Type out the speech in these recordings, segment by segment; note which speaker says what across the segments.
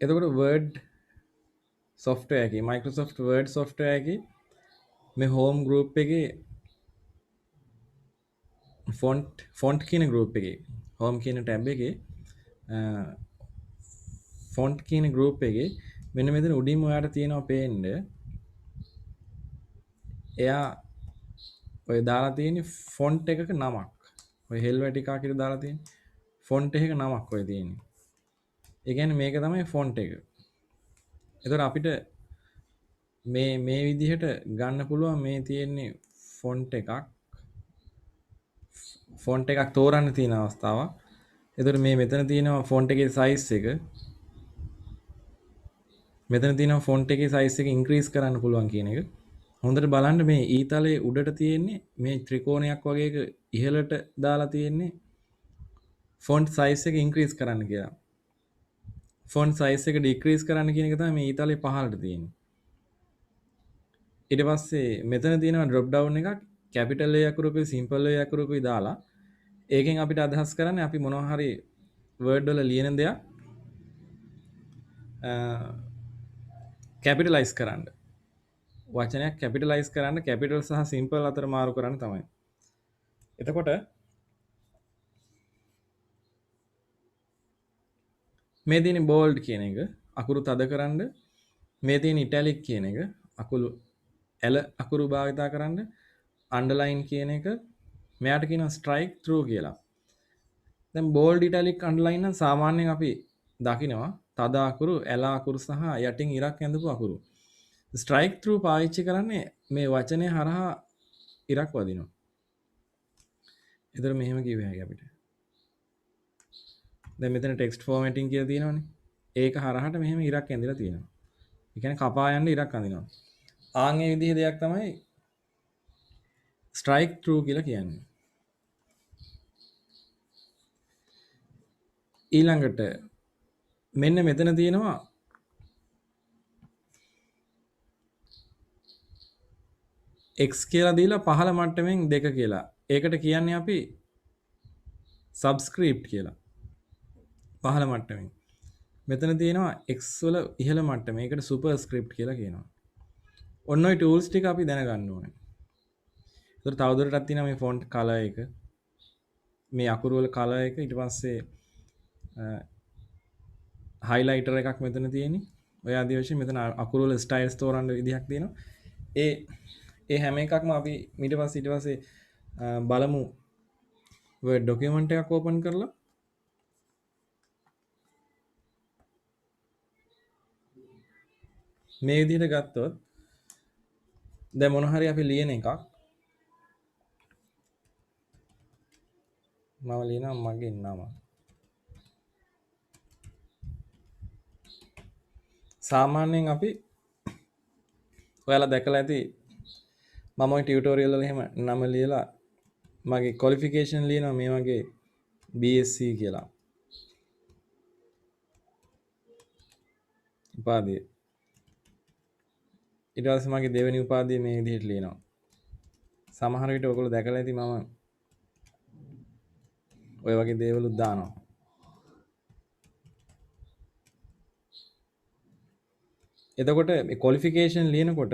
Speaker 1: එතකොට Word software එකේ Microsoft Word software එකේ මේ home group එකේ ෆොන්ට් කියන ගරුප් එක හෝම් කියන ටැබ් එක ෆොන්ට් කියන ගරුප් එක මෙන්න මෙතන උඩින් ඔයාට තියෙනවා පේන්ඩ එයා ඔය දාලා තියෙන ෆොන්ට් එකක නමක් ඔය හෙල් වැටිකා කිර දාලා තියෙන ෆොන්ට් එක නමක් ඔය තියෙන්නේ ඒ කියන්නේ මේක තමයි ෆොන්ට් එක එතකොට අපිට මේ විදිහට ගන්න පුළුවන් මේ තියෙන්නේ ෆොන්ට් එකක් තෝරන්න තියෙන අවස්ථාවක් එතකොට මේ මෙතන තියෙනවා ෆොන්ට් එකේ සයිස් එක මෙතන තියෙනවා ෆොන්ට් එකේ සයිස් එක ඉන්ක්‍රීස් කරන්න පුළුවන් කියන එක. හොඳට බලන්න මේ ඊතලයේ උඩට තියෙන්නේ මේ ත්‍රිකෝණයක් වගේ එක ඉහළට දාලා තියෙන්නේ ෆොන්ට් සයිස් එක ඉන්ක්‍රීස් කරන්න කියලා. ෆොන්ට් සයිස් එක ඩික්‍රීස් කරන්න කියන එක තමයි මේ ඊතලයේ පහළට තියෙන්නේ. ඊට පස්සේ මෙතන තියෙනවා ඩ්‍රොප් ඩවුන් එකක් කැපිටල් A අකුරකුයි සිම්පල් A අකුරකුයි දාලා ඒකෙන් අපිට අදහස් කරන්නේ අපි මොනවා හරි වර්ඩ් වල ලියන දෙයක් කැපිටලයිස් කරන්න වචනයක් කැපිටලයිස් කරන්න කැපිටල් සහ සිම්පල් අතර මාරු කරන්න තමයි. එතකොට මේ තියෙන බෝල්ඩ් කියන එක අකුරු තද කරන්න මේ තියෙන ඉටැලික් කියන එක අකුරු L අකුරු භාවිතා කරන්න අන්ඩර්ලයින් කියන එක මෙයාට කියනවා ස්ට්‍රයික් ත්‍රූ කියලා. දැන් බෝල්ඩ් ඉටැලික් අන්ඩර්ලයින් නම් සාමාන්‍යයෙන් අපි දකිනවා තද අකුරු L අකුරු සහ යටින් ඉරක් ඇඳපු අකුරු. ස්ට්‍රයික් ත්‍රූ පාවිච්චි කරන්නේ මේ වචනය හරහා ඉරක් වදිනවා. එතකොට මෙහෙම කිව්ව හැකි අපිට. දැන් මෙතන ටෙක්ස්ට් ෆෝමැටින් කියලා තියෙනවනේ. ඒක හරහාට මෙහෙම ඉරක් ඇඳලා තියෙනවා. ඒ කියන්නේ කපා යන්න ඉරක් අඳිනවා. ආන් මේ විදිහේ දෙයක් තමයි ස්ට්‍රයික් ත්‍රූ කියලා කියන්නේ. ඊළඟට මෙන්න මෙතන තියෙනවා x කියලා දීලා පහළ මට්ටමින් 2 කියලා. ඒකට කියන්නේ අපි සබ්ස්ක්‍රිප්ට් කියලා. පහළ මට්ටමින්. මෙතන තියෙනවා x වල ඉහළ මට්ටම. ඒකට සුපර්ස්ක්‍රිප්ට් කියලා කියනවා. ඔන්න ඔය ටූල්ස් ටික අපි දැනගන්න ඕනේ. ඒතර තවදුරටත් තියෙනවා මේ ෆොන්ට් කලර් එක. මේ අකුරු වල කලර් එක ඊට පස්සේ හයිලයිටර් එකක් මෙතන තියෙන්නේ. ඔය ආදී වශයෙන් මෙතන අකුරු වල ස්ටයිල්ස් තෝරන්න විදිහක් තියෙනවා. ඒ හැම එකක්ම අපි ඊට පස්සේ බලමු Word document එකක් open කරලා මේ විදිහට ගත්තොත් දැන් මොන හරි අපි ලියන එකක් මම ලියනවා මගේ නම සාමාන්‍යයෙන් අපි ඔයාලා දැකලා ඇති මම ওই ටියුටෝරියල් වල එහෙම නම ලියලා මගේ ක්වොලිෆිකේෂන් ලියනවා මේ වගේ BSc කියලා උපාධිය ඊට පස්සේ මගේ දෙවෙනි උපාධිය මේ විදිහට ලියනවා සමහර විට ඔයගොල්ලෝ දැකලා ඇති මම ඔය වගේ දේවලුත් දානවා එතකොට මේ ක්වොලිෆිකේෂන් ලියනකොට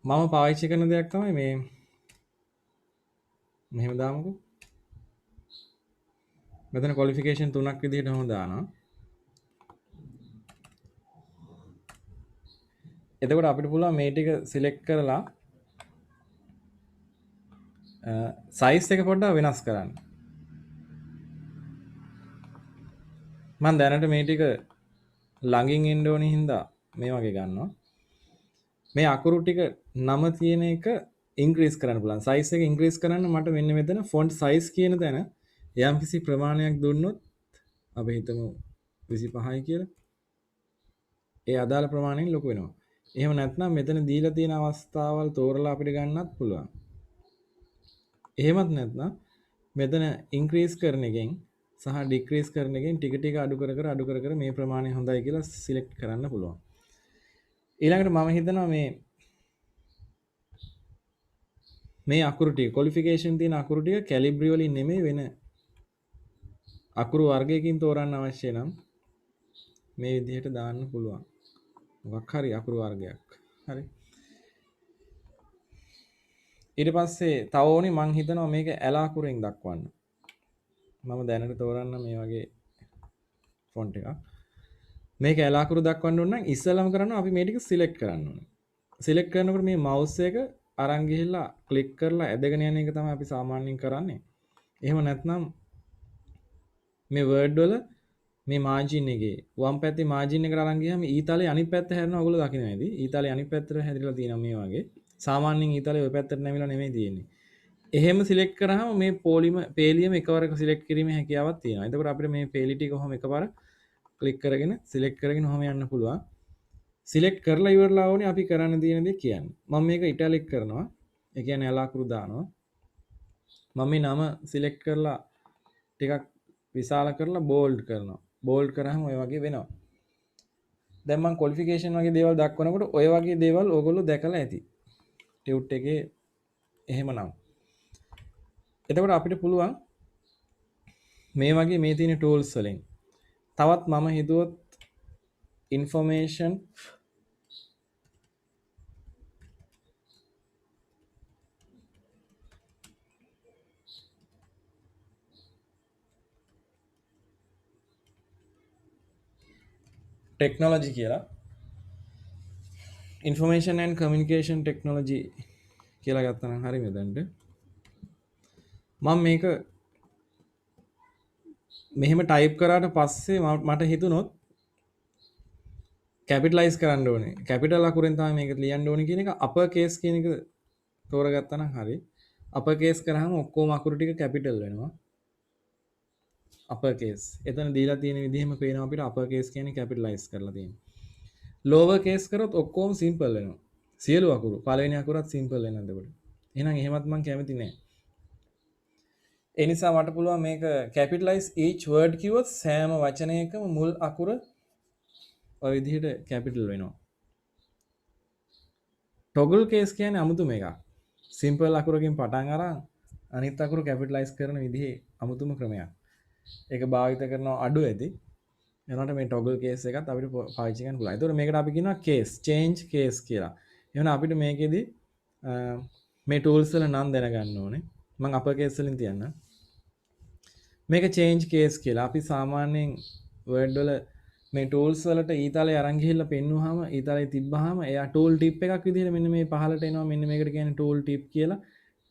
Speaker 1: මම පාවිච්චි කරන දෙයක් තමයි මේ මෙහෙම දාමුකෝ මෙතන ක්වොලිෆිකේෂන් තුනක් විදිහට මම දානවා එතකොට අපිට පුළුවන් මේ ටික සිලෙක්ට් කරලා සයිස් එක පොඩ්ඩක් වෙනස් කරන්න මම දැනට මේ ටික ළඟින් එන්න ඕනේ හින්දා මේ වගේ ගන්නවා මේ අකුරු ටික නම තියෙන එක ඉන්ක්‍රීස් කරන්න පුළුවන් සයිස් එක ඉන්ක්‍රීස් කරන්න මට මෙන්න මෙතන ෆොන්ට් සයිස් කියන තැන යම්කිසි ප්‍රමාණයක් දුන්නොත් අපි හිතමු 25යි කියලා ඒ අදාළ ප්‍රමාණයෙන් ලොකු වෙනවා එහෙම නැත්නම් මෙතන දීලා තියෙන අවස්ථාවල් තෝරලා අපිට ගන්නත් පුළුවන් එහෙමත් නැත්නම් මෙතන ඉන්ක්‍රීස් කරන එකෙන් සහ ඩික්‍රීස් කරන එකෙන් ටික ටික අඩු කර කර මේ ප්‍රමාණය හොඳයි කියලා සිලෙක්ට් කරන්න පුළුවන් ඊළඟට මම හිතනවා මේ අකුරු ටික ක්වොලිෆිකේෂන් තියෙන අකුරු ටික කැලිබ්‍රි වලින් නෙමෙයි වෙන අකුරු වර්ගයකින් තෝරන්න අවශ්‍ය නම් මේ විදිහට දාන්න පුළුවන්. මොකක් හරි අකුරු වර්ගයක්. හරි. ඊට පස්සේ තව ඕනි මං හිතනවා මේක ඇල අකුරෙන් දක්වන්න. මම දැනට තෝරන්න මේ වගේ ෆොන්ට් එකක්. මේක ඇල අකුරු දක්වන්න ඕන නම් ඉස්සෙල්ලාම කරනවා අපි මේ ටික සිලෙක්ට් කරන්න ඕනේ. සිලෙක්ට් කරනකොට මේ මවුස් එක අරන් ගිහිල්ලා ක්ලික් කරලා ඇදගෙන යන එක තමයි අපි සාමාන්‍යයෙන් කරන්නේ. එහෙම නැත්නම් මේ වර්ඩ් වල මේ මාජින් එකේ වම් පැත්තේ මාජින් එකට අරන් ගියාම ඊතලයේ අනිත් පැත්ත හැරෙනවා ඔයගොල්ලෝ දකින්න ඇති. ඊතලයේ අනිත් පැත්තට හැදිලා තියෙනවා මේ වගේ. සාමාන්‍යයෙන් ඊතලයේ ওই පැත්තට නැමිලා නෙමෙයි තියෙන්නේ. එහෙම සිලෙක්ට් කරාම මේ පේලියම එකවරක සිලෙක්ට් කිරීමේ හැකියාවක් තියෙනවා. එතකොට අපිට මේ පේලි ටික කොහොම එකපාර ක්ලික් කරගෙන සිලෙක්ට් කරගෙන ඔහොම යන්න පුළුවන්. සිලෙක්ට් කරලා ඉවරලා ඕනේ අපි කරන්න තියෙන දේ කියන්නේ. මම මේක ඉටැලික් කරනවා. ඒ කියන්නේ අලාකුරු දානවා. මම මේ නම සිලෙක්ට් කරලා ටිකක් විශාල කරලා බෝල්ඩ් කරනවා. බෝල්ඩ් කරාම ඔය වගේ වෙනවා. දැන් මම ක්වොලිෆිකේෂන් වගේ දේවල් දක්වනකොට ඔය වගේ දේවල් ඕගොල්ලෝ දැකලා ඇති. ටියුට් එකේ එහෙමනම්. එතකොට අපිට පුළුවන් මේ වගේ මේ තියෙන ටූල්ස් වලින් තවත් මම හිතුවොත් information technology කියලා information and communication technology කියලා ගත්තා නම් හරි මෙතනට මම මේක මෙහෙම ටයිප් කරාට පස්සේ මට හිතුනොත් කැපිටලයිස් කරන්න ඕනේ. කැපිටල් අකුරෙන් තමයි මේක ලියන්න ඕනේ කියන එක අපර් කේස් කියන එක තෝරගත්තා නම් හරි. අපර් කේස් කරාම ඔක්කොම අකුරු ටික කැපිටල් වෙනවා. අපර් කේස්. එතන දීලා තියෙන විදිහම පේනවා අපිට අපර් කේස් කියන්නේ කැපිටලයිස් කරලා තියෙනවා. ලෝවර් කේස් කරොත් ඔක්කොම සිම්පල් වෙනවා. සියලු අකුරු පළවෙනි අකුරත් සිම්පල් වෙනවා එතකොට. එහෙනම් එහෙමත් මම කැමති නෑ. ඒ නිසා මට පුළුවන් මේක capitalize each word කිව්වොත් සෑම වචනයකම මුල් අකුර ඔය විදිහට capital වෙනවා. toggle case කියන්නේ අමුතුම එකක්. simple අකුරකින් පටන් අරන් අනිත් අකුරු capitalize කරන විදිහේ අමුතුම ක්‍රමයක්. ඒක භාවිත කරනවා අඩු ඇති. එනකොට මේ toggle case එකත් අපිට පාවිච්චි කරන්න පුළුවන්. ඒතකොට මේකට අපි කියනවා case change case කියලා. එහෙනම් අපිට මේකෙදි මේ tools වල නම් දැනගන්න ඕනේ. මම upper case වලින් තියන්නම්. මේක change case කියලා. අපි සාමාන්‍යයෙන් word වල මේ tools වලට ඊතලේ අරන් ගිහිල්ලා පෙන්නුවාම ඊතලේ තිබ්බහම එයා tool tip එකක් විදිහට මෙන්න මේ පහලට එනවා. මෙන්න මේකට කියන්නේ tool tip කියලා.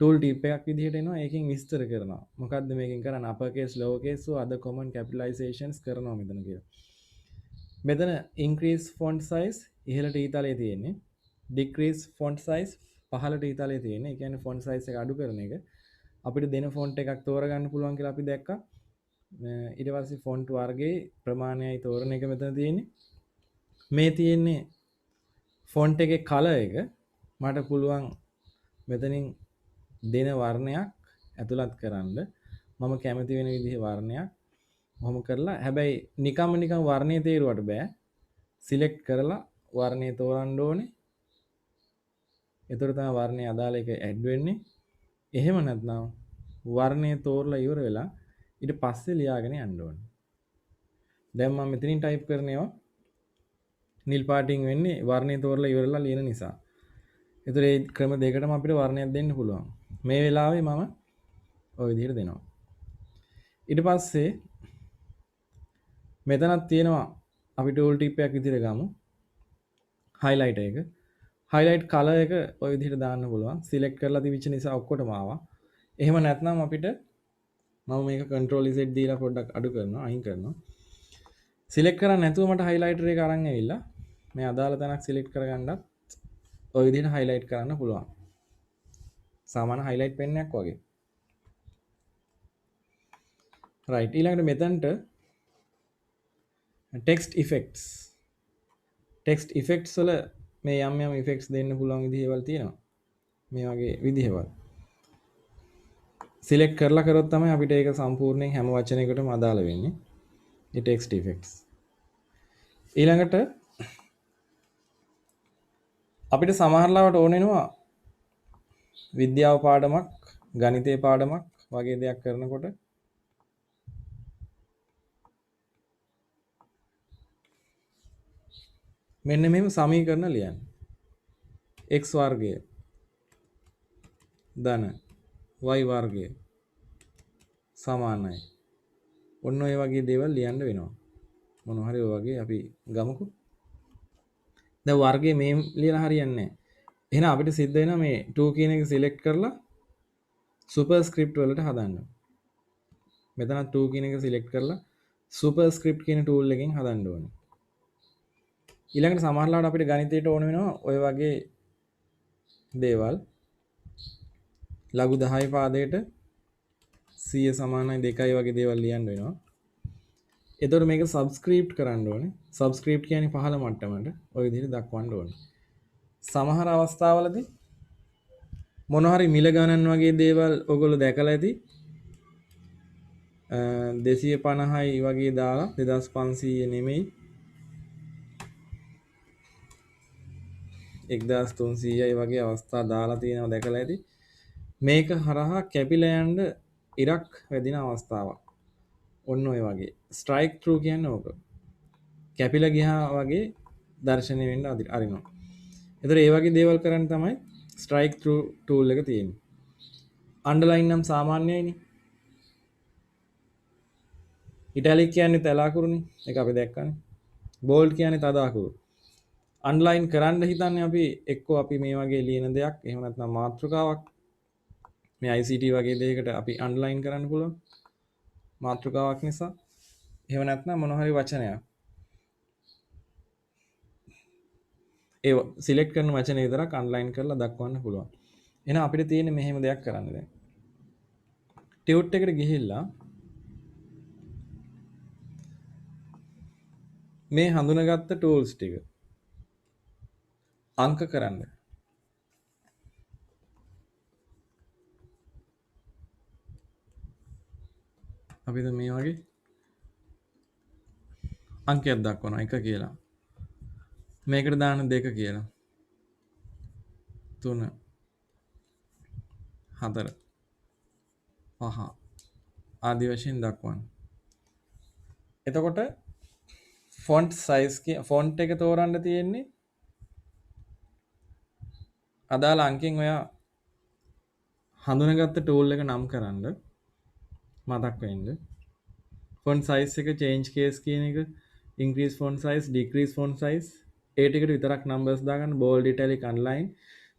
Speaker 1: tool tip එකක් විදිහට එනවා. ඒකෙන් විස්තර කරනවා. මොකද්ද මේකෙන් කරන්නේ? upper case, lower case, so other common capitalizations කරනවා මෙතන කියලා. මෙතන increase font size ඉහළට ඊතලේ තියෙන්නේ. decrease font size පහළට ඊතලේ තියෙන්නේ. ඒ කියන්නේ font size එක අඩු කරන එක. අපිට දෙන ෆොන්ට් එකක් තෝරගන්න පුළුවන් කියලා අපි දැක්කා. ඊට පස්සේ ෆොන්ට් වර්ගයේ ප්‍රමාණයයි තෝරන එක මෙතන තියෙන්නේ. මේ තියෙන්නේ ෆොන්ට් එකේ කලර් එක. මට පුළුවන් මෙතනින් දෙන වර්ණයක් ඇතුළත් කරන්න. මම කැමති වෙන විදිහේ වර්ණයක්. මොහොම කරලා හැබැයි නිකම් වර්ණය තේරුවට බෑ. සිලෙක්ට් කරලා වර්ණය තෝරන්න ඕනේ. ඒතර තමයි වර්ණය අදාළ එක ඇඩ් වෙන්නේ. එහෙම නැත්නම් වර්ණය තෝරලා ඉවර වෙලා ඊට පස්සේ ලියාගෙන යන්න ඕනේ. දැන් මම මෙතනින් ටයිප් කරන ඒවා නිල් පාටින් වෙන්නේ වර්ණය තෝරලා ඉවරලා ලියන නිසා. ඒතර මේ ක්‍රම දෙකටම අපිට වර්ණයක් දෙන්න පුළුවන්. මේ වෙලාවේ මම ওই විදිහට දෙනවා. ඊට පස්සේ මෙතනක් තියෙනවා අපි ටූල් ටිප් එකක් විදිහට ගමු. highlight එක. highlight color එක ওই විදිහට දාන්න පුළුවන්. select කරලා තිබිච්ච නිසා ඔක්කොටම ආවා. එහෙම නැත්නම් අපිට මම මේක control z දීලා පොඩ්ඩක් අඩු කරනවා, අයින් කරනවා. select කරන්නේ නැතුව මට highlighter එක අරන් ඇවිල්ලා මේ අදාළ තැනක් select කරගන්නත් ওই විදිහට highlight කරන්න පුළුවන්. සාමාන්‍ය highlight pen එකක් වගේ. right ඊළඟට මෙතනට text effects. text effects වල මේ යම් effects දෙන්න පුළුවන් විදිහවල් තියෙනවා. මේ වගේ විදිහවල්. select කරලා කරොත් තමයි අපිට ඒක සම්පූර්ණයෙන් හැම වචනයකටම අදාළ වෙන්නේ. මේ text effects. ඊළඟට අපිට සමහර ලාවට ඕන වෙනවා විද්‍යාව පාඩමක්, ගණිතේ පාඩමක් වගේ දෙයක් කරනකොට මෙන්න මෙහෙම සමීකරණ ලියන්න. x වර්ගය ධන y වර්ගය සමානයි. ඔන්න ඔය වගේ දේවල් ලියන්න වෙනවා. මොනවා හරි ඔය වගේ අපි ගමුකෝ. දැන් වර්ගයේ මේ ලියලා හරියන්නේ නැහැ. එහෙනම් අපිට සිද්ධ වෙනවා මේ 2 කියන එක සිලෙක්ට් කරලා සුපර්ස්ක්‍රිප්ට් වලට හදන්න. මෙතන 2 කියන එක සිලෙක්ට් කරලා සුපර්ස්ක්‍රිප්ට් කියන ටූල් එකෙන් හදන්න ඕනේ. ඊළඟට සමහරවිට අපිට ගණිතයට ඕන වෙනවා ඔය වගේ දේවල්. ලඝු 10 පාදයට 100 සමානයි 2යි වගේ දේවල් ලියන්න වෙනවා. එතකොට මේක සබ්ස්ක්‍රිප්ට් කරන්න ඕනේ. සබ්ස්ක්‍රිප්ට් කියන්නේ පහළ මට්ටමට ඔය විදිහට දක්වන්න ඕනේ. සමහර අවස්ථාවලදී මොන හරි මිල ගණන් වගේ දේවල් ඔයගොල්ලෝ දැකලා ඇති. 250යි වගේ දාලා 2500 නෙමෙයි 1300යි වගේ අවස්ථා දාලා තියෙනවා දැකලා ඇති. මේක හරහා කැපිලා යන්න ඉරක් වැදින අවස්ථාවක්. ඔන්න ඔය වගේ. ස්ට්‍රයික් ත්‍රූ කියන්නේ ඕක. කැපිලා ගියා වගේ දර්ශනය වෙන්න අරිනවා. ඒතර ඒ වගේ දේවල් කරන්න තමයි ස්ට්‍රයික් ත්‍රූ ටූල් එක තියෙන්නේ. අන්ඩර්ලයින් නම් සාමාන්‍යයිනේ. ඉටැලික් කියන්නේ තැල අකුරුනේ. ඒක අපි දැක්කනේ. බෝල්ඩ් කියන්නේ තද අකුරු. අන්ඩර්ලයින් කරන්න හිතන්නේ අපි එක්කෝ අපි මේ වගේ ලියන දෙයක් එහෙම නැත්නම් මාතෘකාවක් මේ ICT වගේ දෙයකට අපි අන්ඩර්ලයින් කරන්න පුළුවන්. මාතෘකාවක් නිසා. එහෙම නැත්නම් මොන හරි වචනයක්. ඒ සිලෙක්ට් කරන වචනේ විතරක් අන්ඩර්ලයින් කරලා දක්වන්න පුළුවන්. එහෙනම් අපිට තියෙන්නේ මෙහෙම දෙයක් කරන්න දැන්. ටියුට් එකට ගිහිල්ලා මේ හඳුනාගත්ත ටූල්ස් ටික අංක කරන්න. අපිට මේ වගේ අංකයක් දක්වනවා 1 කියලා. මේකට දාන්න 2 කියලා. 3 4 5 ආදී වශයෙන් දක්වන්න. එතකොට ෆොන්ට් සයිස් ෆොන්ට් එක තෝරන්න තියෙන්නේ අදාළ අංකෙන් ඔයා හඳුනාගත්ත ටූල් එක නම් කරන්න මතක් වෙන්න. ෆොන්ට් සයිස් එක චේන්ජ් කේස් කියන එක increase font size decrease font size ඒ ටිකට විතරක් නම්බර්ස් දාගන්න. Bold italic underline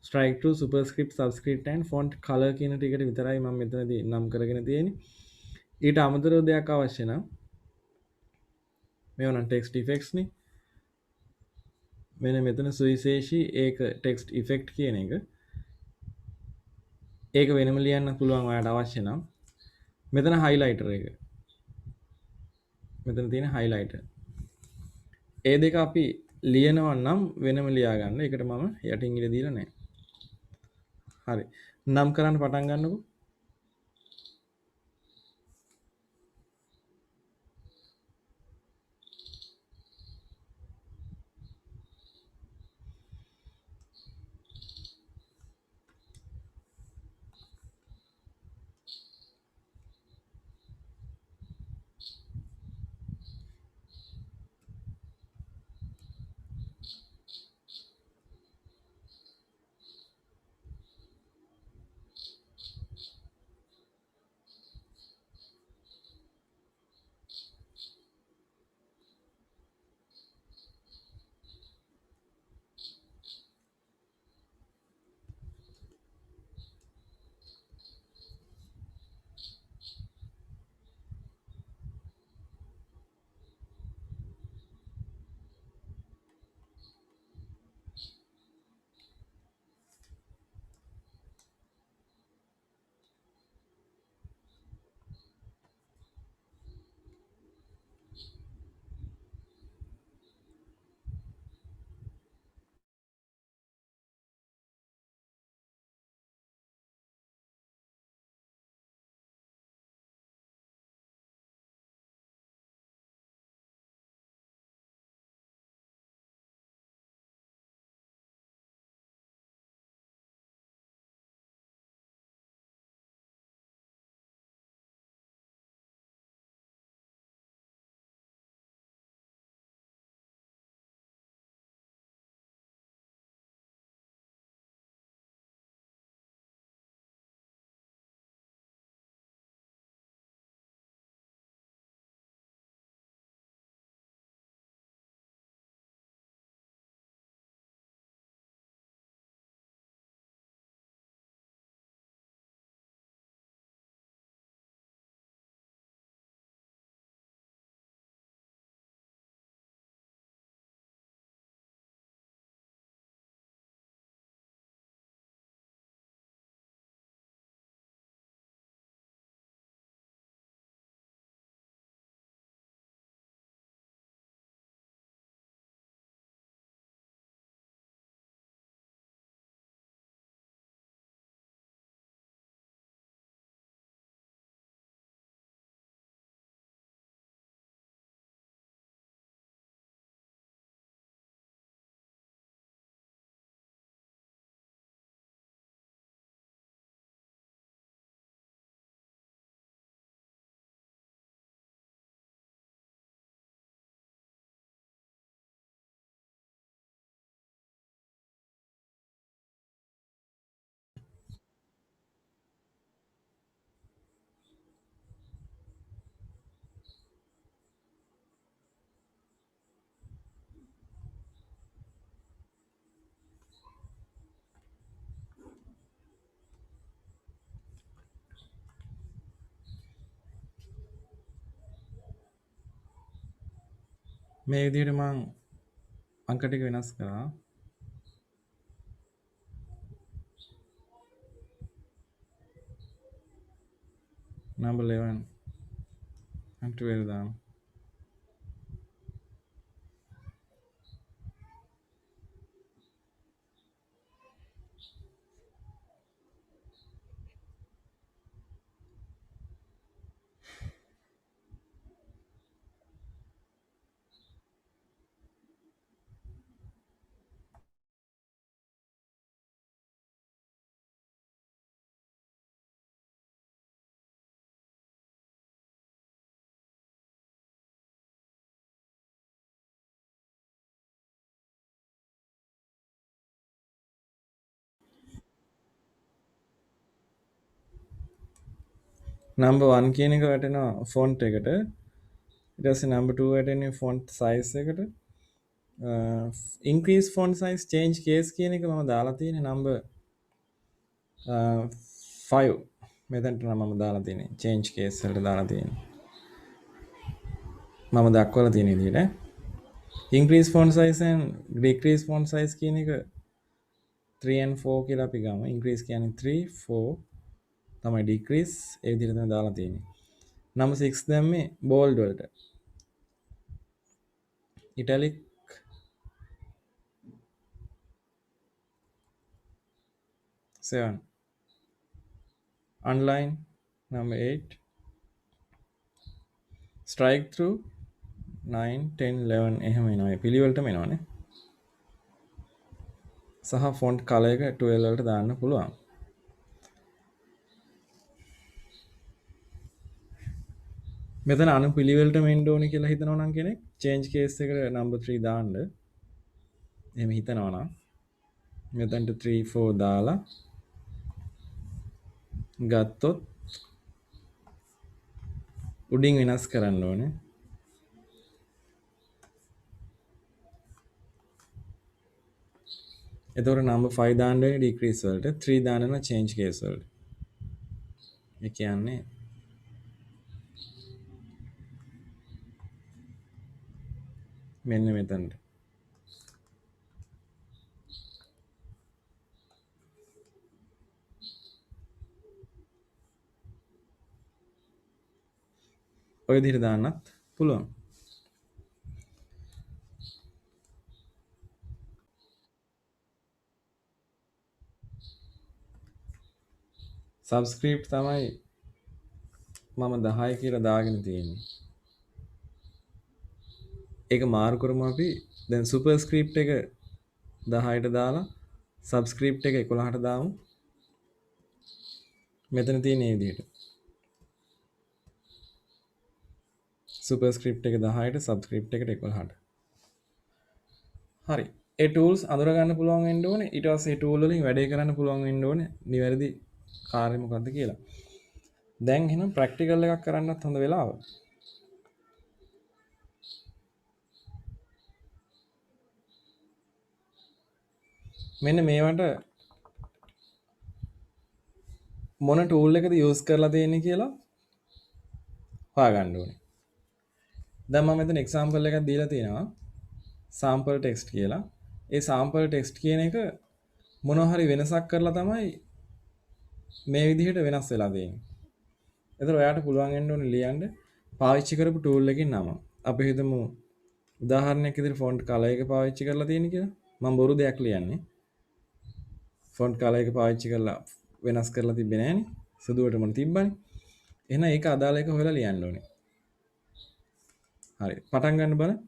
Speaker 1: strikethrough superscript subscript and font colour කියන ටිකට විතරයි මම මෙතනදී නම් කරගෙන තියෙන්නේ. ඊට අමතරව දෙයක් අවශ්‍ය නම් මේව නම් ටෙක්ස්ට් ඉෆෙක්ට්ස් නේ. මෙන්න මෙතන සුවිශේෂී ඒක ටෙක්ස්ට් ඉෆෙක්ට් කියන එක. ඒක වෙනම ලියන්න පුළුවන් ඔයාලට අවශ්‍ය නම්. මෙතන හයිලයිටර් එක. මෙතන තියෙන හයිලයිටර්. ඒ දෙක අපි ලියනවා නම් වෙනම ලියා ගන්න. ඒකට මම යටින් ඉර දීලා නැහැ. හරි. නම් කරන්න පටන් ගන්නකො. මේ විදිහට මං අංක ටික වෙනස් කරා. number 11 and 12 දාමු. number 1 කියන එක වැටෙනවා font එකට. ඊට පස්සේ number 2 වැටෙන්නේ font size එකට. increase font size change case කියන එක මම දාලා තියෙන්නේ number 5 මෙතනට නම් මම දාලා තියෙන්නේ change case වලට දාලා තියෙන්නේ. මම දක්වලා තියෙන විදිහට increase font size and decrease font size කියන එක 3 and 4 කියලා අපි ගමු. increase කියන්නේ 3 4 තමයි decrease ඒ විදිහට තමයි දාලා තියෙන්නේ. number 6 දැම්මේ bold වලට. italic seven underline number 8 strike through 9 10 11 එහෙම එනවා ඒ පිළිවෙලටම එනවානේ සහ font color එක 12 වලට දාන්න පුළුවන් මෙතන අනු පිළිවෙලටම එන්න ඕනේ කියලා හිතනවා නම් කෙනෙක් change case එකට number 3 දාන්න එහෙම හිතනවා නම් මෙතනට 3 4 දාලා ගත්තොත් උඩින් වෙනස් කරන්න ඕනේ එතකොට number 5 දාන්න වෙන්නේ decrease වලට 3 දාන්න වෙනවා change case වලට ඒ කියන්නේ මෙන්න මෙතනට ඔය විදිහට දාන්නත් පුළුවන් subscript තමයි මම 10 කියලා දාගෙන තියෙන්නේ ඒක මාරු කරමු අපි දැන් superscript එක 10ට දාලා subscript එක 11ට දාමු මෙතන තියෙන මේ විදිහට superscript එක 10ට subscript එකට 11ට හරි ඒ tools අඳුර ගන්න පුළුවන් වෙන්න ඕනේ ඊට පස්සේ ඒ tool වලින් වැඩේ කරන්න පුළුවන් වෙන්න ඕනේ නිවැරදි කාර්යය මොකක්ද කියලා දැන් එහෙනම් ප්‍රැක්ටිකල් එකක් කරන්නත් හොඳ වෙලාව මෙන්න මේවට මොන tool එකද use කරලා තියෙන්නේ කියලා හොයාගන්න ඕනේ දැන් මම මෙතන example එකක් දීලා තියෙනවා sample text කියලා ඒ sample text කියන එක මොනවා හරි වෙනසක් කරලා තමයි මේ විදිහට වෙනස් වෙලා තියෙන්නේ. එතකොට ඔයාට පුළුවන් වෙන්න ඕනේ ලියන්න පාවිච්චි කරපු tool එකකින් නම. අපි හිතමු උදාහරණයක් විදිහට font color එක පාවිච්චි කරලා තියෙන කියලා. මම බොරු දෙයක් ලියන්නේ. font color එක පාවිච්චි කරලා වෙනස් කරලා තිබ්බේ නෑනේ. සුදුවටම තිබ්බනේ. එහෙනම් ඒක අදාළ එක හොයලා ලියන්න ඕනේ. හරි. පටන් ගන්න බලන්න.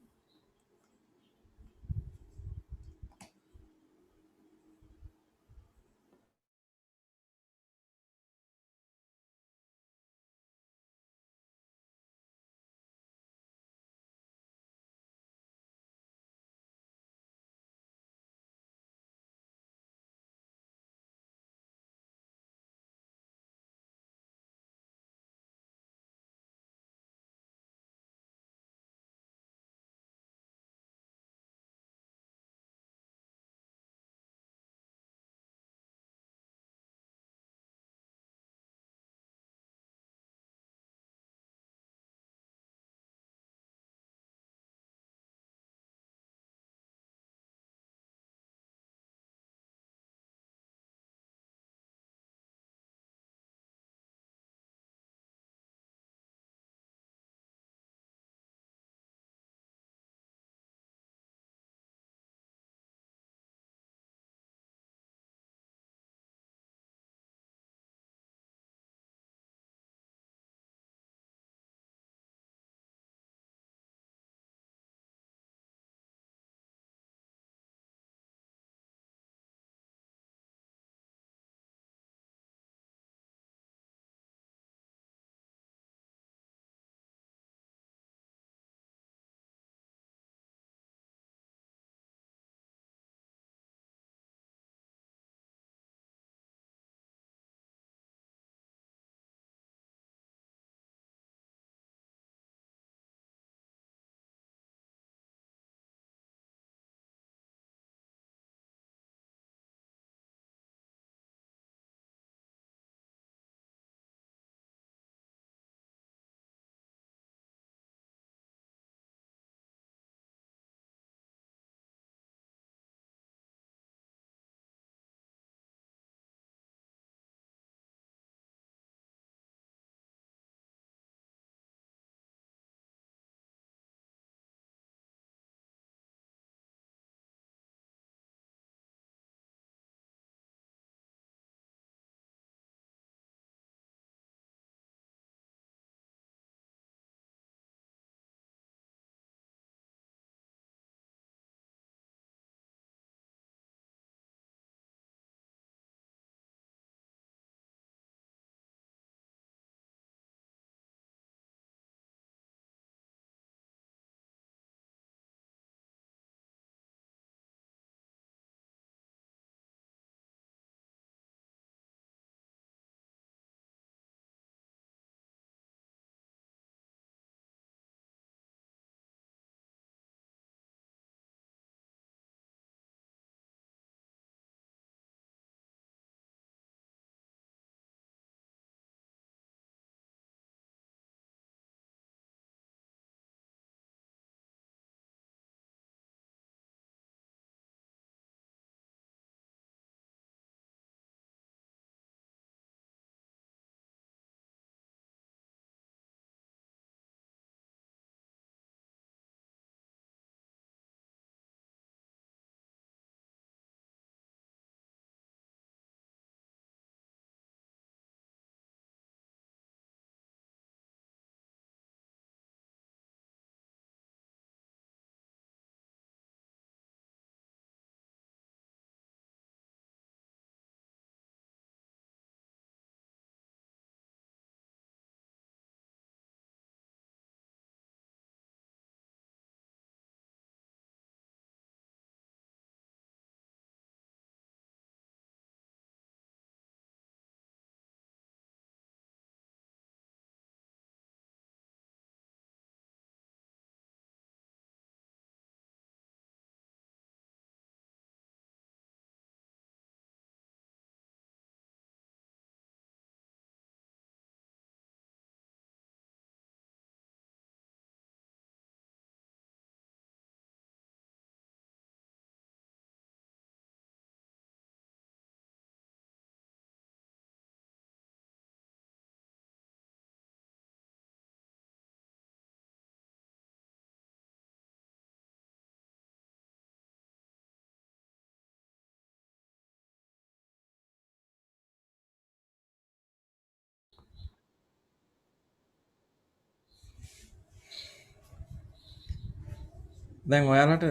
Speaker 1: දැන් ඔයාලට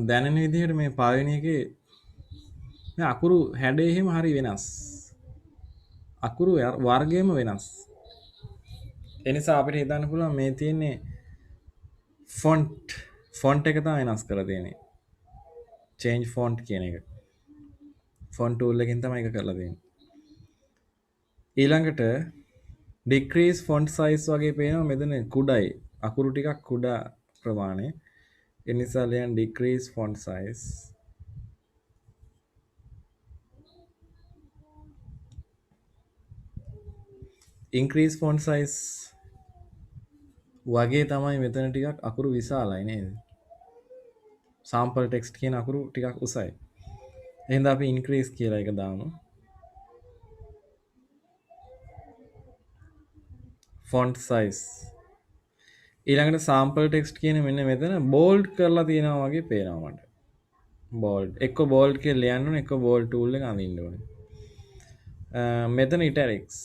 Speaker 1: දැනෙන විදිහට මේ පාවෙන එකේ මේ අකුරු හැඩය එහෙම හරි වෙනස්. අකුරු වර්ගයම වෙනස්. ඒ නිසා අපිට හිතන්න පුළුවන් මේ තියෙන්නේ ෆොන්ට් එක තමයි වෙනස් කරලා තියෙන්නේ. change font කියන එක. ෆොන්ට් ටූල් එකෙන් තමයි ඒක කරලා තියෙන්නේ. ඊළඟට decrease font size වගේ පේනවා මෙතන කුඩයි. අකුරු ටිකක් කුඩා ප්‍රමාණය. ඒ නිසා ලියන්න decrease font size. increase font size වගේ තමයි මෙතන ටිකක් අකුරු විශාලයි නේද? sample text කියන අකුරු ටිකක් උසයි. එහෙනම් අපි increase කියලා එක දාමු. font size. ඊළඟට sample text කියන මෙන්න මෙතන bold කරලා තියෙනවා වගේ පේනවා මට. bold. එක්ක bold කියලා ලියන්න ඕනේ, එක්ක bold tool එක අඳින්න ඕනේ. මෙතන italics.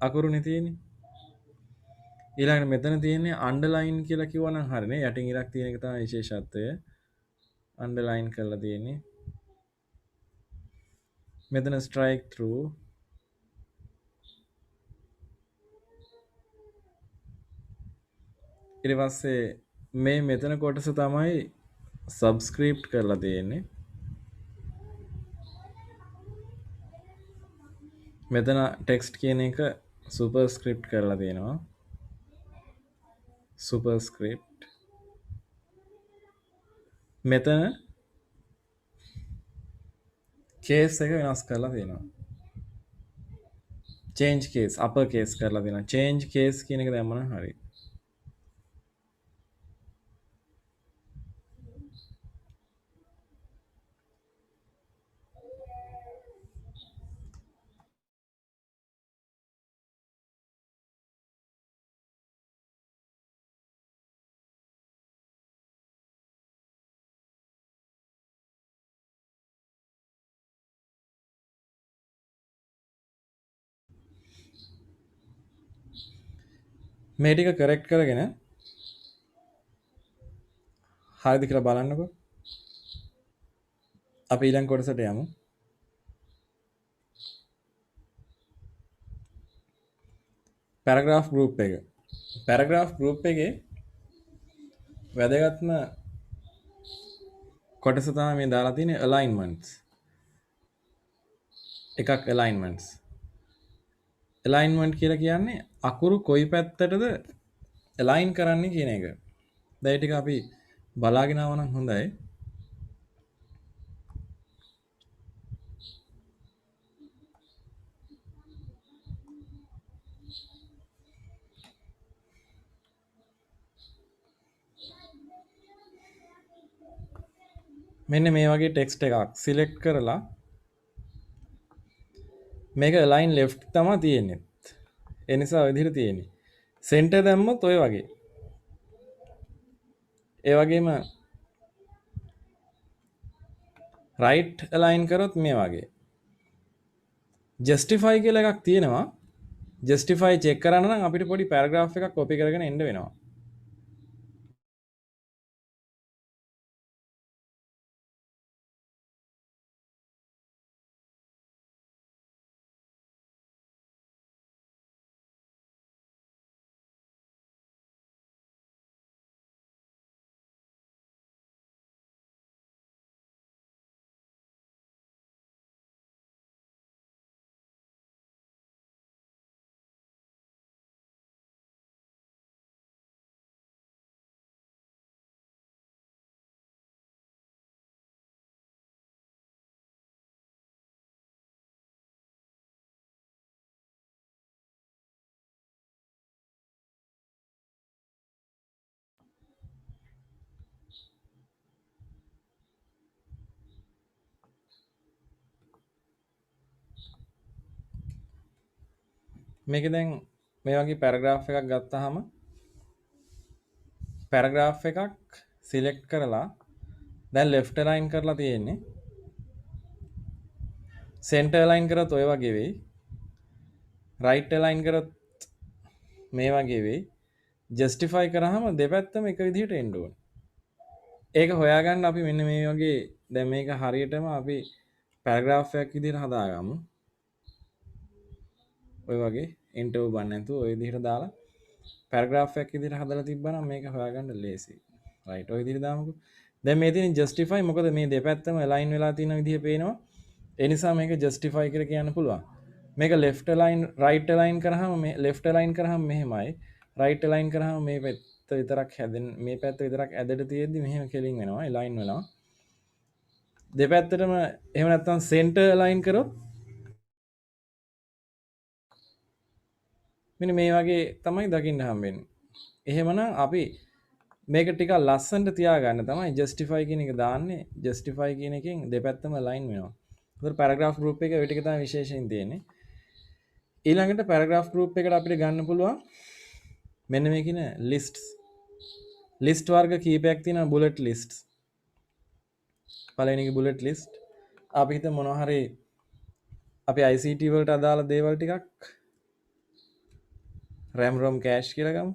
Speaker 1: අකුරුනේ තියෙන්නේ. ඊළඟට මෙතන තියෙන්නේ underline කියලා කිව්වනම් හරිනේ. යටින් ඉරක් තියෙන එක තමයි විශේෂත්වය. underline කරලා තියෙන්නේ. මෙතන strike through. ඊට පස්සේ මේ මෙතන කොටස තමයි subscript කරලා තියෙන්නේ. මෙතන text කියන එක superscript කරලා තියෙනවා. superscript. මෙතන case එක වෙනස් කරලා තියෙනවා. change case upper case කරලා තියෙනවා. change case කියන එක දැම්මම හරි. මේ ටික correct කරගෙන හරිද කියලා බලන්නකෝ. අපි ඊළඟ කොටසට යමු. paragraph group එක. paragraph group එකේ වැදගත්ම කොටස තමයි මේ දාලා තියෙන්නේ alignments. එකක් alignments. alignment කියලා කියන්නේ අකුරු කොයි පැත්තටද align කරන්නේ කියන එක. දැන් ටික අපි බලාගෙන ආව නම් හොඳයි. මෙන්න මේ වගේ ටෙක්ස්ට් එකක් සිලෙක්ට් කරලා මේක align left තමයි තියෙන්නේ. ඒ නිසා ඔය විදිහට තියෙන්නේ. center දැම්මොත් ඔය වගේ. ඒ වගේම right align කරොත් මේ වගේ. justify කියලා එකක් තියෙනවා. justify check කරන්න නම් අපිට පොඩි paragraph එකක් copy කරගෙන එන්න වෙනවා. මේක දැන් මේ වගේ පැරග්‍රාෆ් එකක් ගත්තාම පැරග්‍රාෆ් එකක් සිලෙක්ට් කරලා දැන් left align කරලා තියෙන්නේ center align කරත් ඔය වගේ වෙයි right align කරත් මේ වගේ වෙයි ජස්ටිෆයි කරාම දෙපැත්තම එක විදිහට එන්න ඕනේ. ඒක හොයාගන්න අපි මෙන්න මේ වගේ දැන් මේක හරියටම අපි පැරග්‍රාෆ් එකක් විදිහට හදාගමු. ඔය වගේ ඉන්ටර්වයුව බන්න නැතුව ඔය විදිහට දාලා පැරග්‍රාෆ් එකක් විදිහට හදලා තිබ්බනම් මේක හොයාගන්න ලේසියි. රයිට් ඔය විදිහට දාමුකෝ. දැන් මේ තියෙන ජස්ටිෆයි මොකද මේ දෙපැත්තම අලයින් වෙලා තියෙන විදිහ පේනවා. ඒ නිසා මේක ජස්ටිෆයි කියලා කියන්න පුළුවන්. මේක left align right align කරාම මේ left align කරාම මෙහෙමයි. right align කරාම මේ පැත්ත විතරක් හැදෙන මේ පැත්ත විතරක් ඇදලා තියෙද්දි මෙහෙම කෙලින් වෙනවා align වෙනවා. දෙපැත්තටම එහෙම නැත්නම් center align කරොත් මෙන්න මේ වගේ තමයි දකින්න හම්බෙන්නේ. එහෙමනම් අපි මේක ටිකක් ලස්සනට තියාගන්න තමයි ජස්ටිෆයි කියන එක දාන්නේ. ජස්ටිෆයි කියන එකෙන් දෙපැත්තම අලයින් වෙනවා. ඒතර පැරග්‍රාෆ් ගෲප් එකේ ඔය ටික තමයි විශේෂයෙන් තියෙන්නේ. ඊළඟට පැරග්‍රාෆ් ගෲප් එකට අපිට ගන්න පුළුවන් මෙන්න මේ කියන ලිස්ට්ස්. ලිස්ට් වර්ග කීපයක් තියෙනවා බුලට් ලිස්ට්ස්. පළවෙනි එක බුලට් ලිස්ට්. අපි හිත මොනවා හරි අපි ICT වලට අදාළ දේවල් ටිකක් RAM ROM cache කියලා ගමු.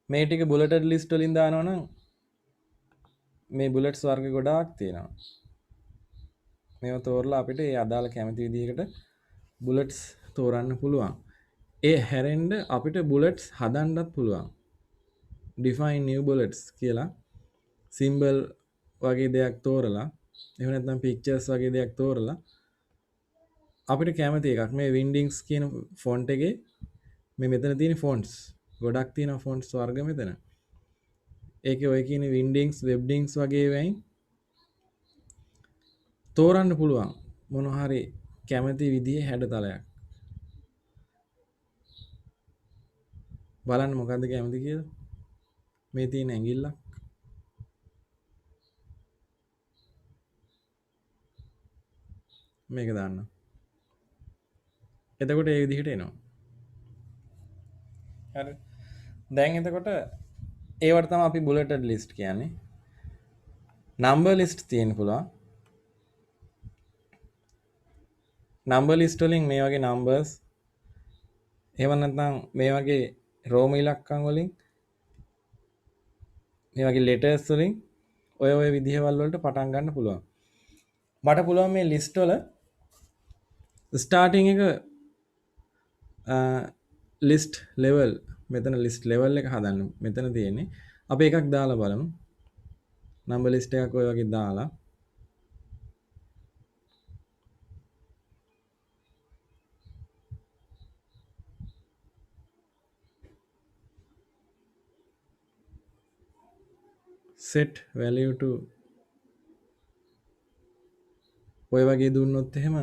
Speaker 1: මේ ටික බුලටඩ් ලිස්ට් වලින් දානවා නම් මේ බුලට්ස් වර්ග ගොඩාක් තියෙනවා. මේව තෝරලා අපිට ඒ අදාළ කැමති විදිහකට බුලට්ස් තෝරන්න පුළුවන්. ඒ හැරෙන්න අපිට බුලට්ස් හදන්නත් පුළුවන්. define new bullets කියලා symbol වගේ දෙයක් තෝරලා එහෙම නැත්නම් pictures වගේ දෙයක් තෝරලා අපිට කැමති එකක් මේ windings කියන font එකේ මේ මෙතන තියෙන fonts ගොඩක් තියෙන fonts වර්ග මෙතන. ඒකේ ඔය කියන windings webdings වගේ වෙයින් තෝරන්න පුළුවන් මොන හරි කැමති විදිහේ හැඩතලයක්. බලන්න මොකද්ද කැමති කියලා. මේ තියෙන ඇඟිල්ලක් මේක දාන්න. එතකොට ඒ විදිහට එනවා. හරි. දැන් එතකොට ඒවට තමයි අපි බුලටඩ් ලිස්ට් කියන්නේ. නම්බර් ලිස්ට් තියෙන්න පුළුවන්. නම්බර් ලිස්ට් වලින් මේ වගේ නම්බර්ස් එහෙම නැත්නම් මේ වගේ රෝම ඉලක්කම් වලින් මේ වගේ ලෙටර්ස් වලින් ඔය විදිහවල් වලට පටන් ගන්න පුළුවන්. මට පුළුවන් මේ ලිස්ට් වල ස්ටාර්ටින් එක ලිස්ට් ලෙවල් මෙතන ලිස්ට් ලෙවල් එක හදන්න මෙතන තියෙන්නේ. අපි එකක් දාලා බලමු. නම්බර් ලිස්ට් එකක් ඔය වගේ දාලා set value to ඔය වගේ දුන්නොත් එහෙම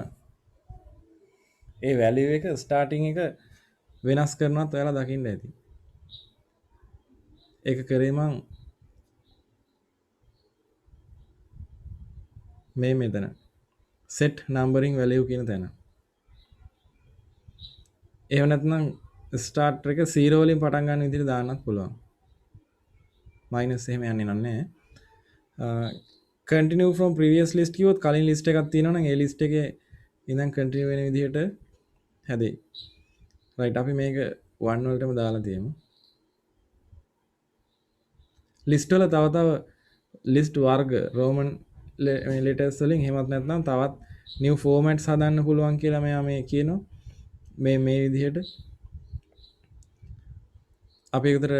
Speaker 1: ඒ වැලියු එක ස්ටාර්ටින් එක වෙනස් කරනවත් ඔයාලා දකින්න ඇති. ඒක කරේ මං මේ මෙතන set numbering value කියන තැන. එහෙම නැත්නම් start එක 0 වලින් පටන් ගන්න විදිහට දාන්නත් පුළුවන්. minus එහෙම යන්නේ නැහැ. continue from previous list කිව්වොත් කලින් list එකක් තියෙනවා නම් ඒ list එකේ ඉඳන් continue වෙන විදිහට හැදෙයි. right අපි මේක 1 වලටම දාලා තියමු. list වල තව list වර්ග roman letters වලින් එහෙමත් නැත්නම් තවත් new formats හදන්න පුළුවන් කියලා මෙයා මේ කියනවා. මේ විදිහට අපි උතර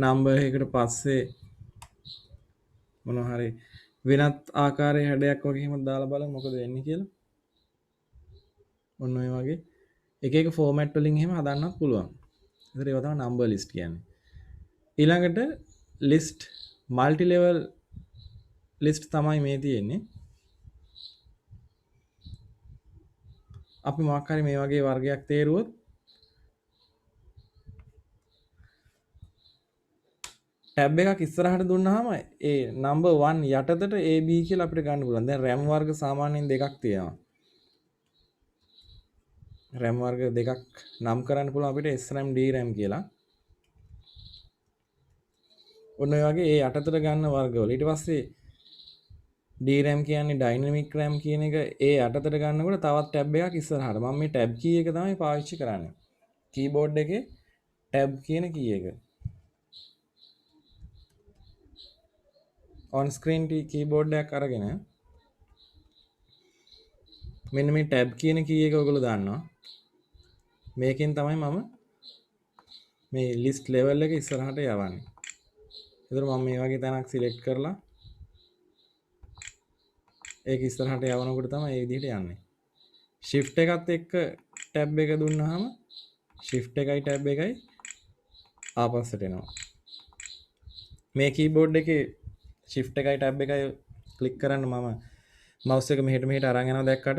Speaker 1: නම්බර් එකකට පස්සේ මොනවා හරි වෙනත් ආකාරයේ හැඩයක් වගේ එහෙම දාලා බලමු මොකද වෙන්නේ කියලා. ඔන්න ඔය වගේ එක එක ෆෝමැට් වලින් එහෙම හදන්නත් පුළුවන්. ඒතර ඒවා තමයි නම්බර් ලිස්ට් කියන්නේ. ඊළඟට ලිස්ට් මල්ටි ලෙවල් ලිස්ට් තමයි මේ තියෙන්නේ. අපි මොකක් හරි මේ වගේ වර්ගයක් තේරුවොත් ටැබ් එකක් ඉස්සරහට දුන්නාම ඒ නම්බර් 1 යටතට AB කියලා අපිට ගන්න පුළුවන්. දැන් RAM වර්ග සාමාන්‍යයෙන් දෙකක් තියෙනවා. RAM වර්ග දෙකක් නම් කරන්න පුළුවන් අපිට SRAM DRAM කියලා. ඔන්න ඔය වගේ ඒ යටතට ගන්න වර්ගවල. ඊට පස්සේ DRAM කියන්නේ ඩයිනමික් RAM කියන එක ඒ යටතට ගන්නකොට තවත් ටැබ් එකක් ඉස්සරහට. මම මේ ටැබ් කී එක තමයි පාවිච්චි කරන්නේ. කීබෝඩ් එකේ ටැබ් කියන කී එක. on screen කීබෝඩ් එකක් අරගෙන මෙන්න මේ ටැබ් කියන කී එක ඔයගොල්ලෝ දන්නවා. මේකෙන් තමයි මම මේ ලිස්ට් ලෙවල් එක ඉස්සරහට යවන්නේ. ඒතර මම මේ වගේ තැනක් සිලෙක්ට් කරලා ඒක ඉස්සරහට යවනකොට තමයි මේ විදිහට යන්නේ. shift එකත් එක්ක ටැබ් එක දුන්නාම shift එකයි ටැබ් එකයි ආපස්සට එනවා. මේ කීබෝඩ් එකේ shift එකයි ටැබ් එකයි ක්ලික් කරන්න මම mouse එක මෙහෙට අරන් යනවා දැක්කට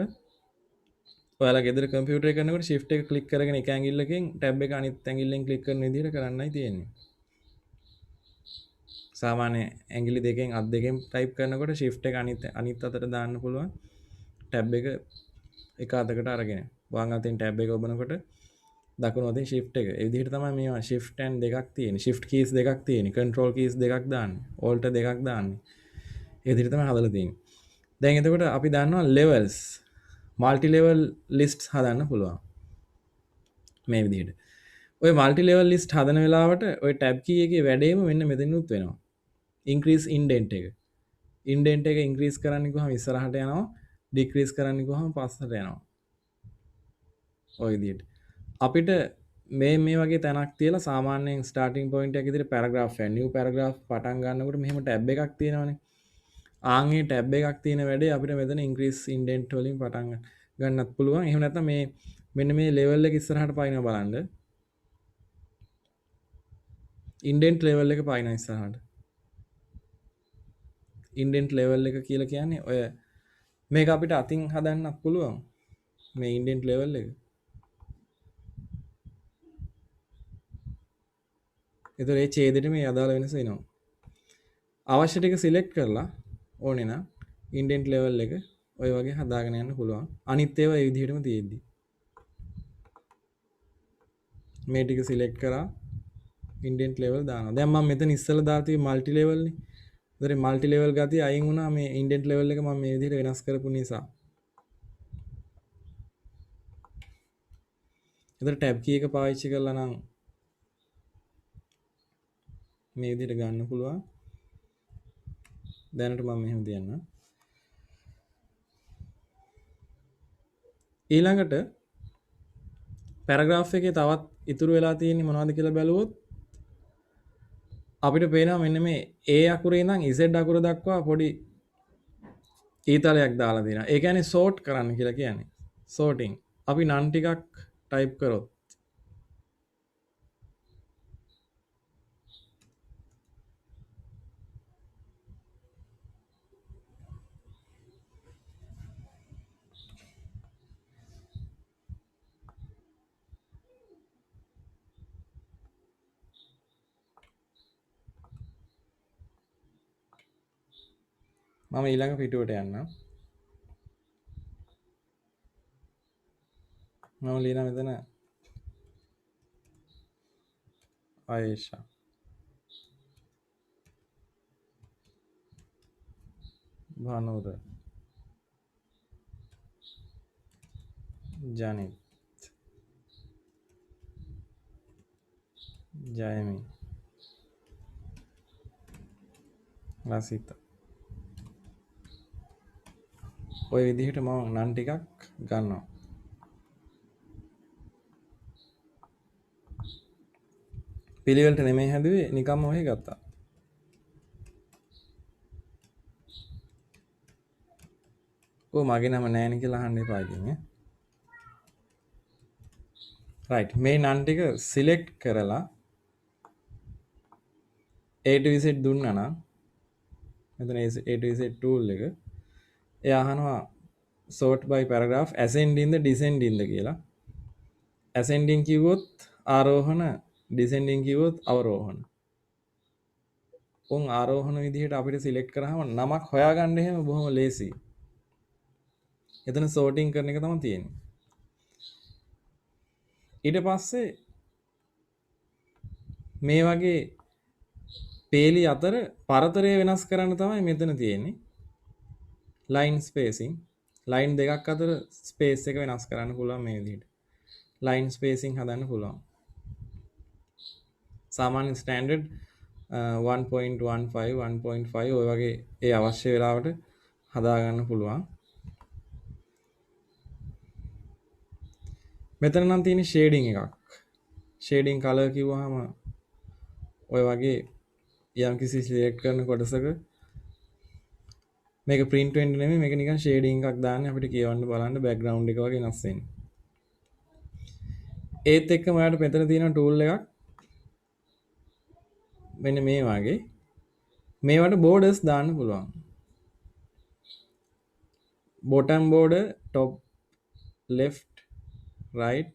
Speaker 1: ඔයාලා ගෙදර කම්පියුටර් එක කරනකොට shift එක ක්ලික් කරගෙන එක ඇඟිල්ලකින් ටැබ් එක අනිත් ඇඟිල්ලෙන් ක්ලික් කරන විදිහට කරන්නයි තියෙන්නේ. සාමාන්‍ය ඇඟිලි දෙකෙන් අත් දෙකෙන් ටයිප් කරනකොට shift එක අනිත් අතට දාන්න පුළුවන්. ටැබ් එක එක අතකට අරගෙන වම් අතෙන් ටැබ් එක ඔබනකොට දකුණු අතෙන් shift එක. ඒ විදිහට තමයි මේවා shift and දෙකක් තියෙන්නේ. shift keys දෙකක් තියෙන්නේ. control keys දෙකක් දාන්නේ. alt දෙකක් දාන්නේ. ඒ විදිහට තමයි හදලා තියෙන්නේ. දැන් එතකොට අපි දන්නවා levels multi level lists හදන්න පුළුවන්. මේ විදිහට. ඔය multi level list හදන වෙලාවට ඔය tab key එකේ වැඩේම මෙන්න මෙතනිනුත් වෙනවා. increase indent එක. indent එක increase කරන්න ගියාම ඉස්සරහට යනවා. decrease කරන්න ගියාම පස්සට යනවා. ඔය විදිහට. අපිට මේ වගේ තැනක් තියලා සාමාන්‍යයෙන් starting point එකක් විදිහට paragraph එක new paragraph පටන් ගන්නකොට මෙහෙම tab එකක් තියෙනවනේ. ආන්ගේ ටැබ් එකක් තියෙන වැඩේ අපිට මෙතන ඉන්ක්‍රීස් ඉන්ඩෙන්ට් වලින් පටන් ගන්නත් පුළුවන්. එහෙම නැත්නම් මේ මෙන්න මේ ලෙවල් එක ඉස්සරහට පායිනවා බලන්න. ඉන්ඩෙන්ට් ලෙවල් එක පායිනවා ඉස්සරහට. ඉන්ඩෙන්ට් ලෙවල් එක කියලා කියන්නේ ඔය මේක අපිට අතින් හදන්නත් පුළුවන්. මේ ඉන්ඩෙන්ට් ලෙවල් එක. ඒතර ඒ ඡේදෙට මේ අදාළ වෙනස එනවා. අවශ්‍ය ටික සිලෙක්ට් කරලා ඕනේ නම් ඉන්ඩෙන්ට් ලෙවල් එක ඔය වගේ හදාගෙන යන්න පුළුවන්. අනිත් ඒවා ඒ විදිහටම තියෙද්දි. මේ ටික සිලෙක්ට් කරා ඉන්ඩෙන්ට් ලෙවල් දානවා. දැන් මම මෙතන ඉස්සෙල්ලා දාලා තියෙන්නේ මල්ටි ලෙවල් නේ. ඒතර මල්ටි ලෙවල් ගතිය අයින් වුණා මේ ඉන්ඩෙන්ට් ලෙවල් එක මම මේ විදිහට වෙනස් කරපු නිසා. ඒතර ටැබ් කී එක පාවිච්චි කරලා නම් මේ විදිහට ගන්න පුළුවන්. දැනට මම මෙහෙම තියන්නම්. ඊළඟට පැරග්‍රාෆ් එකේ තවත් ඉතුරු වෙලා තියෙන්නේ මොනවද කියලා බැලුවොත් අපිට පේනවා මෙන්න මේ A අකුරේ ඉඳන් Z අකුර දක්වා පොඩි ඊතලයක් දාලා තියෙනවා. ඒ කියන්නේ sort කරන්න කියලා කියන්නේ. sorting. අපි නන් ටිකක් ටයිප් කරොත් මම ඊළඟ පිටුවට යන්නම්. මම ලියන මෙතන ආයේෂා භානුර ජනිත් ජයමි ලසිත ඔය විදිහට මම නන් ටිකක් ගන්නවා. පිළිවෙලට නෙමෙයි හැදුවේ නිකම්ම ඔහෙ ගත්තා. ඔය මගේ නම නෑනේ කියලා අහන්න එපා ඉතින් ඈ. right මේ නන් ටික සිලෙක්ට් කරලා A to Z දුන්නා නම් මෙතන A to Z tool එක එයා අහනවා sort by paragraph ascending the descending ද කියලා. ascending කිව්වොත් ආරෝහණ descending කිව්වොත් අවරෝහණ. උන් ආරෝහණ විදිහට අපිට සිලෙක්ට් කරාම නමක් හොයාගන්න එහෙම බොහොම ලේසියි. එතන sorting කරන එක තමයි තියෙන්නේ. ඊට පස්සේ මේ වගේ පේලි අතර පරතරය වෙනස් කරන්න තමයි මෙතන තියෙන්නේ. line spacing line දෙකක් අතර space එක වෙනස් කරන්න පුළුවන් මේ විදිහට line spacing හදන්න පුළුවන් සාමාන්‍ය standard 1.15 1.5 ඔය වගේ ඒ අවශ්‍ය වෙලාවට හදාගන්න පුළුවන් මෙතන නම් තියෙන shading එකක් shading color කිව්වහම ඔය වගේ යම් කිසි select කරන කොටසක මේක print වෙන්න නෙමෙයි මේක නිකන් shading එකක් දාන්නේ අපිට කියවන්න බලන්න background එක වගේ වෙනස් වෙන්නේ. ඒත් එක්කම ඔයාලට මෙතන තියෙන tool එකක් මෙන්න මේ වගේ මේවට borders දාන්න පුළුවන්. bottom border, top left, right,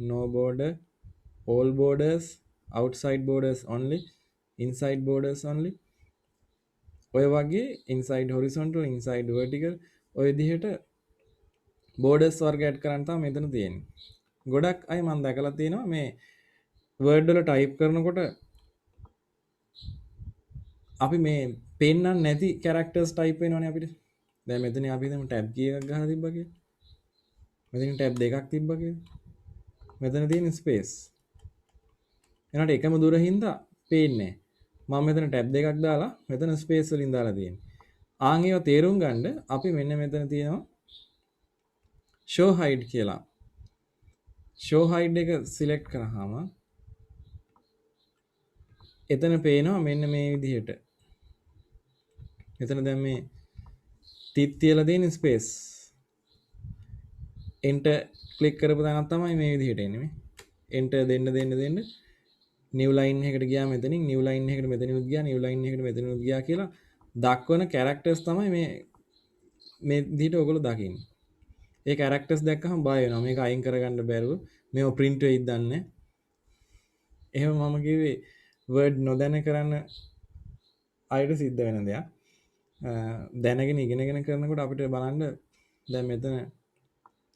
Speaker 1: no border, all borders, outside borders only, inside borders only. ඔය වගේ inside horizontal, inside vertical ඔය විදිහට බෝඩර්ස් වර්ග ඇඩ් කරන්න තමයි මෙතන තියෙන්නේ. ගොඩක් අය මම දැකලා තියෙනවා මේ වර්ඩ් වල ටයිප් කරනකොට අපි මේ පේන්නන්නේ නැති කැරක්ටර්ස් ටයිප් වෙනවනේ අපිට. දැන් මෙතන අපි හිතමු ටැබ් කී එකක් ගහලා තිබ්බා කියලා. මෙතන ටැබ් දෙකක් තිබ්බා කියලා. මෙතන තියෙන ස්පේස්. එනකොට එකම දුර හින්දා පේන්නේ නැහැ. මම මෙතන ටැබ් දෙකක් දාලා මෙතන ස්පේස් වලින් දාලා තියෙන්නේ. ආන් ඒවා තේරුම් ගන්න අපි මෙන්න මෙතන තියෙනවා show hide කියලා. show hide එක සිලෙක්ට් කරාම එතන පේනවා මෙන්න මේ විදිහට. එතන දැන් මේ තිත් තියලා තියෙන ස්පේස්. enter ක්ලික් කරපු තැනක් තමයි මේ විදිහට එන්නේ මේ. enter දෙන්න new line එකකට ගියා මෙතනින් new line එකකට මෙතනිනුත් ගියා new line එකකට මෙතනිනුත් ගියා කියලා දක්වන characters තමයි මේ විදිහට ඔයගොල්ලෝ දකින්නේ. ඒ characters දැක්කහම බය වෙනවා. මේක අයින් කරගන්න බැරුව මේව print වෙයිද දන්නේ නැහැ. එහෙම මම කිව්වේ word නොදැන කරන්න අයට සිද්ධ වෙන දෙයක්. දැනගෙන ඉගෙනගෙන කරනකොට අපිට බලන්න දැන් මෙතන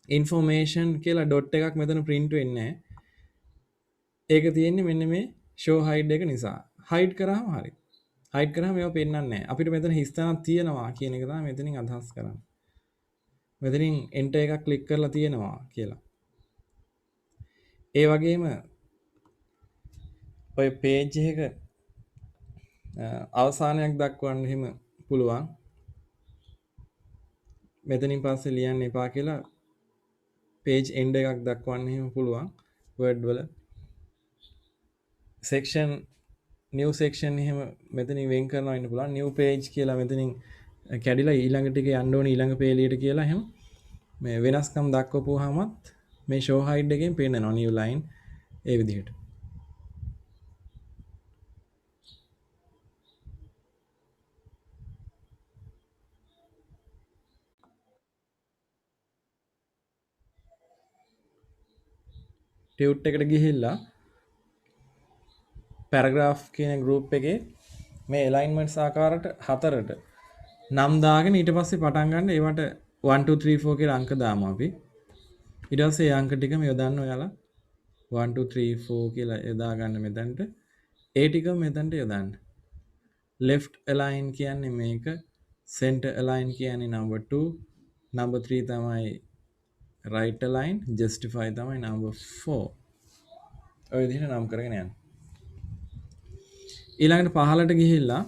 Speaker 1: information කියලා dot එකක් මෙතන print වෙන්නේ නැහැ. ඒක තියෙන්නේ මෙන්න මේ show hide එක නිසා. hide කරාම හරි. hide කරාම ඒවා පෙන්වන්නේ නැහැ. අපිට මෙතන හිස්තැනක් තියෙනවා කියන එක තමයි මෙතනින් අදහස් කරන්නේ. මෙතනින් enter එකක් ක්ලික් කරලා තියෙනවා කියලා. ඒ වගේම ඔය page එක අවසානයක් දක්වන්න එහෙම පුළුවන්. මෙතනින් පස්සේ ලියන්න එපා කියලා page end එකක් දක්වන්න එහෙම පුළුවන් word වල. section new section එහෙම මෙතනින් වෙන් කරනවා ඉන්න පුළුවන්. new page කියලා මෙතනින් කැඩිලා ඊළඟ ටික යන්න ඕනේ ඊළඟ පේලියට කියලා එහෙම මේ වෙනස්කම් දක්වපුවාමත් මේ show hide එකෙන් පේන්නනවා new line ඒ විදිහට. ටියුට් එකට ගිහිල්ලා පැරග්‍රාෆ් කියන ගෲප් එකේ මේ alignments ආකාරයට හතරට නම් දාගෙන ඊට පස්සේ පටන් ගන්න ඒවට 1 2 3 4 කියලා අංක දාමු අපි. ඊට පස්සේ ඒ අංක ටිකම යොදන්න ඔයාලා 1 2 3 4 කියලා යොදා ගන්න මෙතනට. ඒ ටිකම මෙතනට යොදන්න. left align කියන්නේ මේක, center align කියන්නේ number 2, number 3 තමයි right align, justify තමයි number 4. ඔය විදිහට නම් කරගෙන යන්න. ඊළඟට පහලට ගිහිල්ලා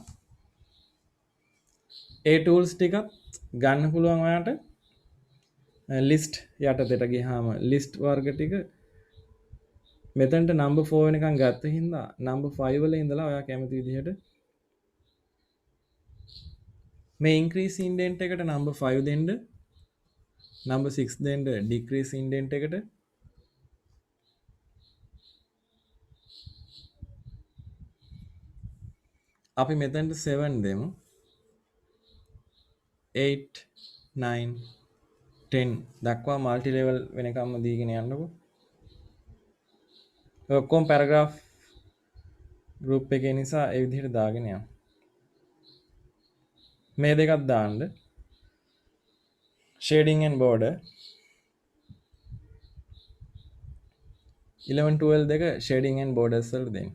Speaker 1: ඒ tools ටිකත් ගන්න පුළුවන් ඔයාට list යටතට ගියාම list වර්ග ටික මෙතනට number 4 වෙනකන් ගත්ත හින්දා number 5 වල ඉඳලා ඔයා කැමති විදිහට මේ increase indent එකට number 5 දෙන්න number 6 දෙන්න decrease indent එකට අපි මෙතනට 7 දෙමු 8 9 10 දක්වා මල්ටි ලෙවල් වෙනකම්ම දීගෙන යන්නකෝ. ඔක්කොම පැරග්‍රාෆ් group එකේ නිසා ඒ විදිහට දාගෙන යන්න. මේ දෙකක් දාන්න. shading and border 11 12 දෙක shading and borders වලට දෙන්න.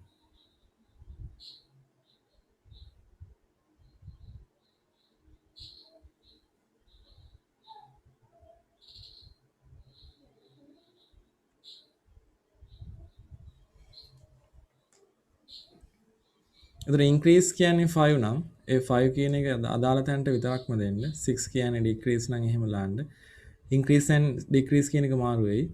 Speaker 1: එතකොට ඉන්ක්‍රීස් කියන්නේ 5 නම් ඒ 5 කියන එක අදාළ තැනට විතරක්ම දෙන්න. 6 කියන්නේ ඩික්‍රීස් නම් එහෙම ලාන්න. ඉන්ක්‍රීස් and ඩික්‍රීස් කියන එක මාරු වෙයි.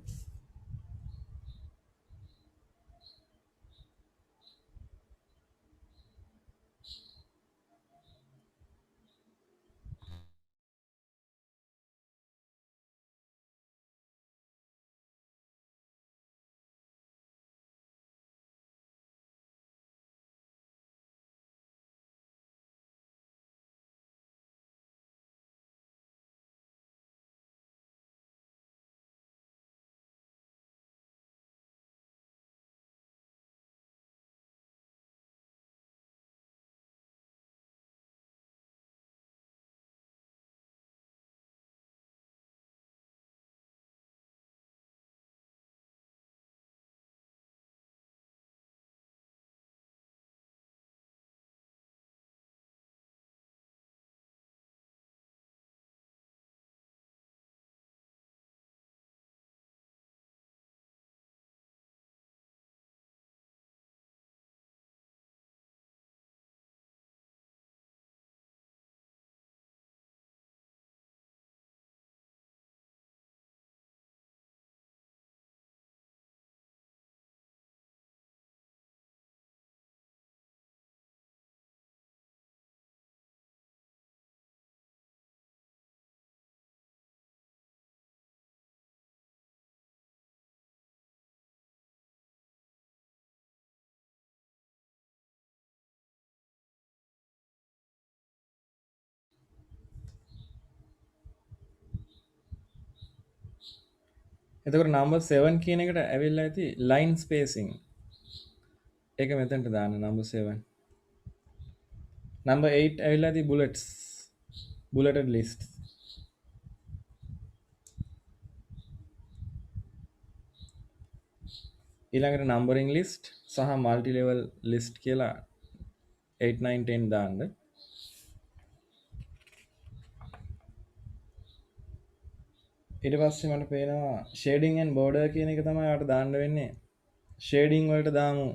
Speaker 1: එතකොට number 7 කියන එකට ඇවිල්ලා ඇති line spacing. ඒක මෙතනට දාන්න number 7. number 8 ඇවිල්ලා ඇති bullets. bulleted list. ඊළඟට numbering list සහ multi level list කියලා 8 9 10 දාන්න. ඊට පස්සේ මට පේනවා shading and border කියන එක තමයි ඔයාලට දාන්න වෙන්නේ. shading වලට දාමු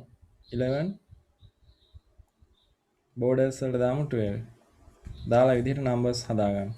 Speaker 1: 11, borders වලට දාමු 12. දාලා විදිහට numbers හදාගන්න.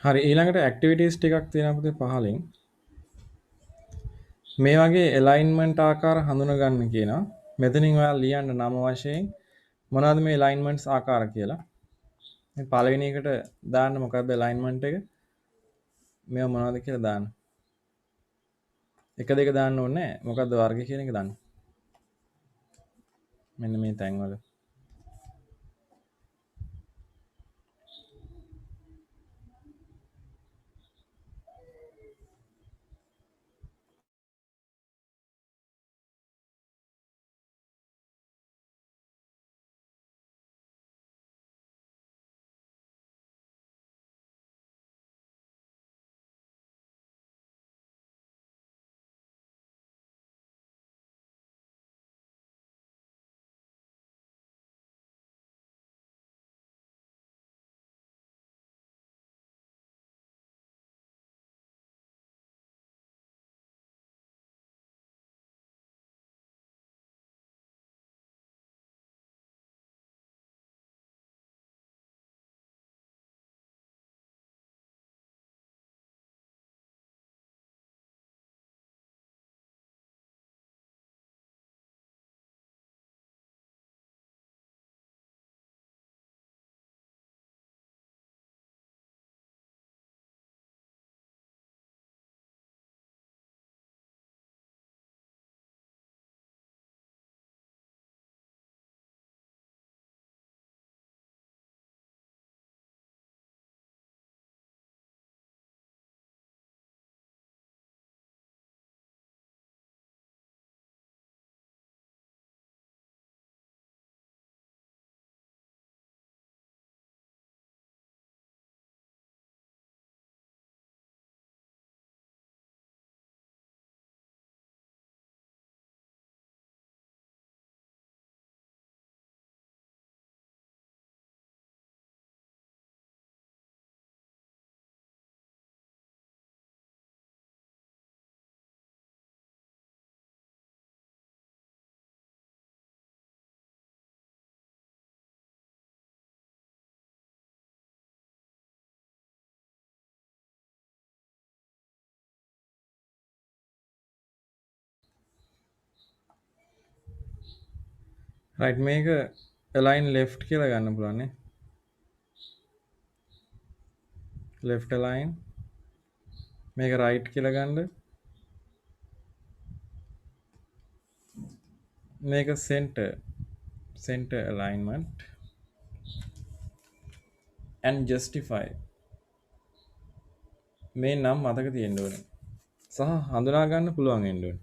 Speaker 1: හරි ඊළඟට ඇක්ටිවිටීස් ටිකක් තියෙනවා පුතේ පහලින්. මේ වගේ alignment ආකාර හඳුනා ගන්න කියනවා. මෙතනින් ඔයාලා ලියන්න නම වශයෙන් මොනවද මේ alignments ආකාර කියලා. මේ පළවෙනි එකට දාන්න මොකද්ද alignment එක? මේව මොනවද කියලා දාන්න. එක දෙක දාන්න ඕනේ නැහැ. මොකද්ද වර්ග කියන එක දාන්න. මෙන්න මේ තැන්වල. right මේක align left කියලා ගන්න පුළුවන් නේ. left align මේක right කියලා ගන්න. මේක center alignment and justify මේ නම් මතක තියෙන්න ඕනේ. සහ හඳුනා ගන්න පුළුවන් වෙන්න ඕනේ.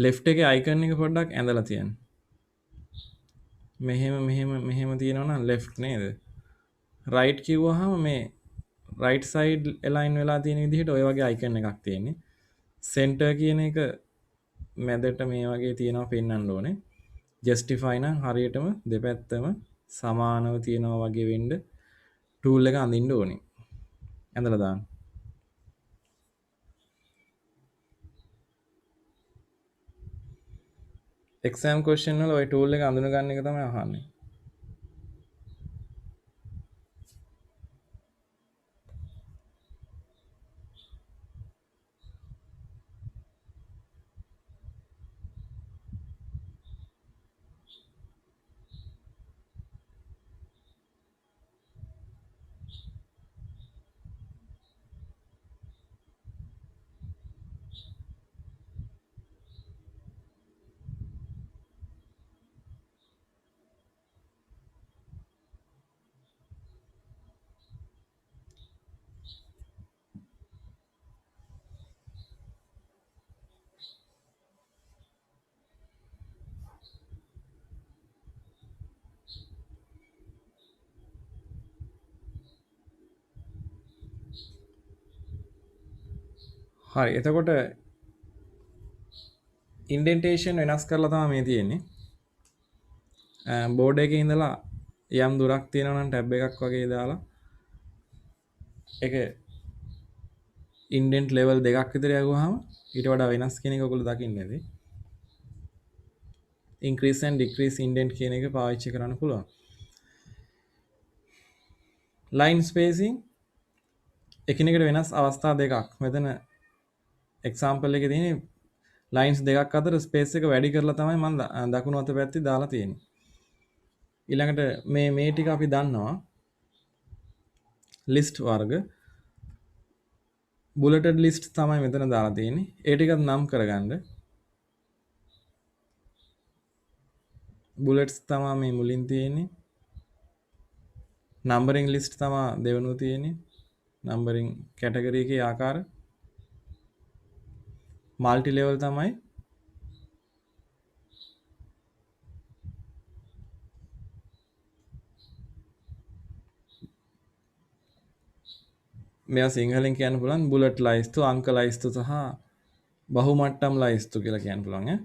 Speaker 1: left එකේ icon එක පොඩ්ඩක් ඇඳලා තියන්න. මෙහෙම තියෙනවා නම් left නේද? right කිව්වහම මේ right side align වෙලා තියෙන විදිහට ඔය වගේ icon එකක් තියෙන්නේ. center කියන එක මැදට මේ වගේ තියෙනවා පෙන්වන්න ඕනේ. justify නම් හරියටම දෙපැත්තම සමානව තියෙනවා වගේ වෙන්න tool එක අඳින්න ඕනේ. ඇඳලා දාන්න. exam question වල ওই tool එක අඳුන ගන්න එක තමයි අහන්නේ. හරි එතකොට ඉන්ඩෙන්ටේෂන් වෙනස් කරලා තමයි මේ තියෙන්නේ. බෝඩ් එකේ ඉඳලා යම් දුරක් තියෙනවා නම් ටැබ් එකක් වගේ දාලා ඒක ඉන්ඩෙන්ට් ලෙවල් දෙකක් විතර යවුවාම ඊට වඩා වෙනස් කියන එක ඔයගොල්ලෝ දකින්නේ නැති. increase and decrease indent කියන එක පාවිච්චි කරන්න පුළුවන්. line spacing එකිනෙකට වෙනස් අවස්ථා දෙකක්. මෙතන එක්සාම්පල් එකේ තියෙන්නේ ලයින්ස් දෙකක් අතර ස්පේස් එක වැඩි කරලා තමයි මම දකුණු අත පැත්තේ දාලා තියෙන්නේ. ඊළඟට මේ ටික අපි දන්නවා ලිස්ට් වර්ග බුලටඩ් ලිස්ට් තමයි මෙතන දාලා තියෙන්නේ. ඒ ටිකත් නම් කරගන්න. බුලට්ස් තමයි මේ මුලින් තියෙන්නේ. නම්බරින් ලිස්ට් තමයි දෙවෙනුව තියෙන්නේ. නම්බරින් කැටගරි එකේ ආකාර මල්ටි ලෙවල් තමයි මේවා සිංහලෙන් කියන්න පුළුවන් බුලට් ලයිස්තු අංක ලයිස්තු සහ බහුමට්ටම් ලයිස්තු කියලා කියන්න පුළුවන් ඈ.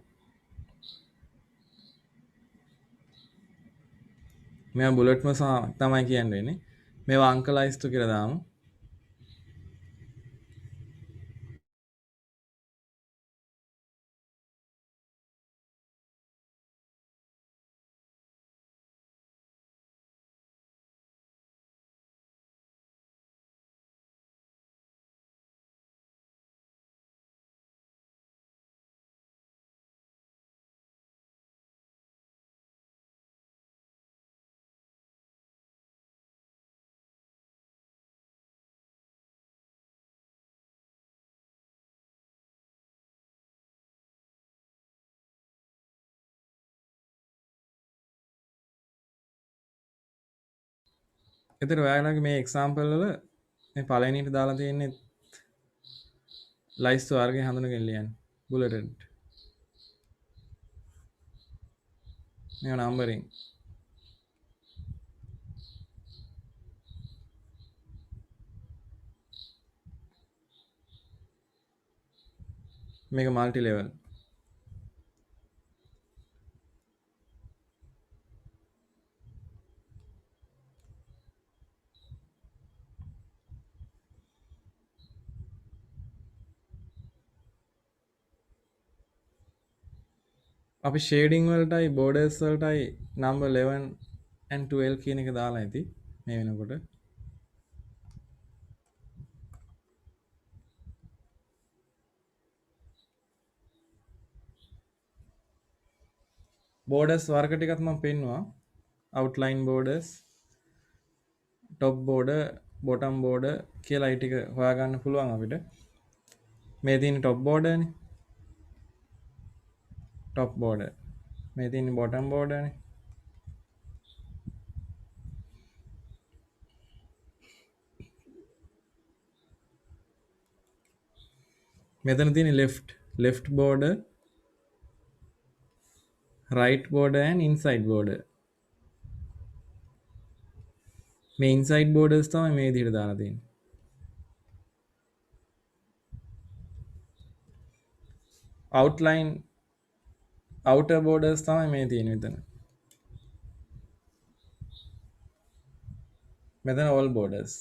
Speaker 1: මේවා බුලට්ම සහ තමයි කියන්න වෙන්නේ. මේවා අංක ලයිස්තු කියලා දාමු. එතකොට ඔයාලගේ මේ එක්සාම්පල් වල මේ පළවෙනිට දාලා තියෙන්නේ ලයිස්තු වර්ගය හඳුනගෙන ලියන්න. බුලටඩ්. මේවා නම්බරින්. මේක මල්ටි ලෙවල්. අපි ෂේඩිං වලටයි බෝඩර්ස් වලටයි නම්බර් 11 and 12 කියන එක දාලා ඇති මේ වෙනකොට. බෝඩර්ස් වර්ග ටිකත් මම පෙන්නුවා. outline borders, top border, bottom border කියලා ඒ ටික හොයාගන්න පුළුවන් අපිට. මේ තියෙන top border නේ. top border. මේ තියෙන bottom border නේ. මෙතන තියෙන left border, right border and inside border. මේ inside borders තමයි මේ විදිහට දාලා තියෙන්නේ. outline outer borders තමයි මේ තියෙන්නේ මෙතන. මෙතන all borders.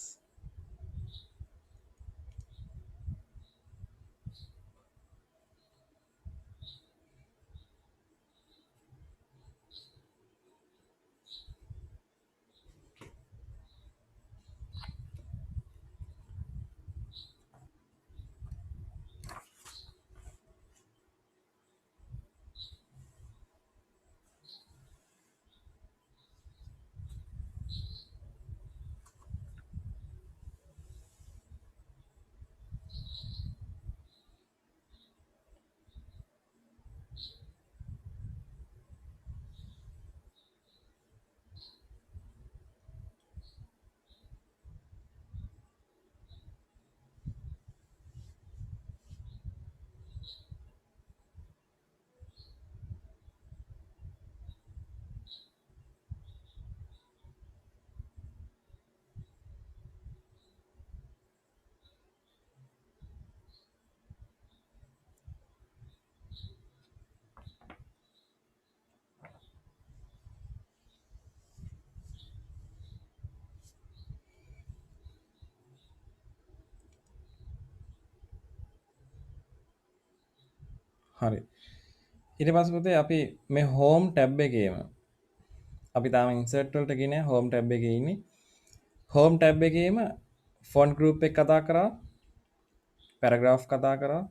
Speaker 1: හරි. ඊට පස්සේ පුතේ අපි මේ home tab එකේම අපි තාම insert වලට ගියේ නැහැ home tab එකේ ඉන්නේ. home tab එකේම ෆොන්ට් ගෲප් එක කතා කරා, පැරග්‍රාෆ් කතා කරා.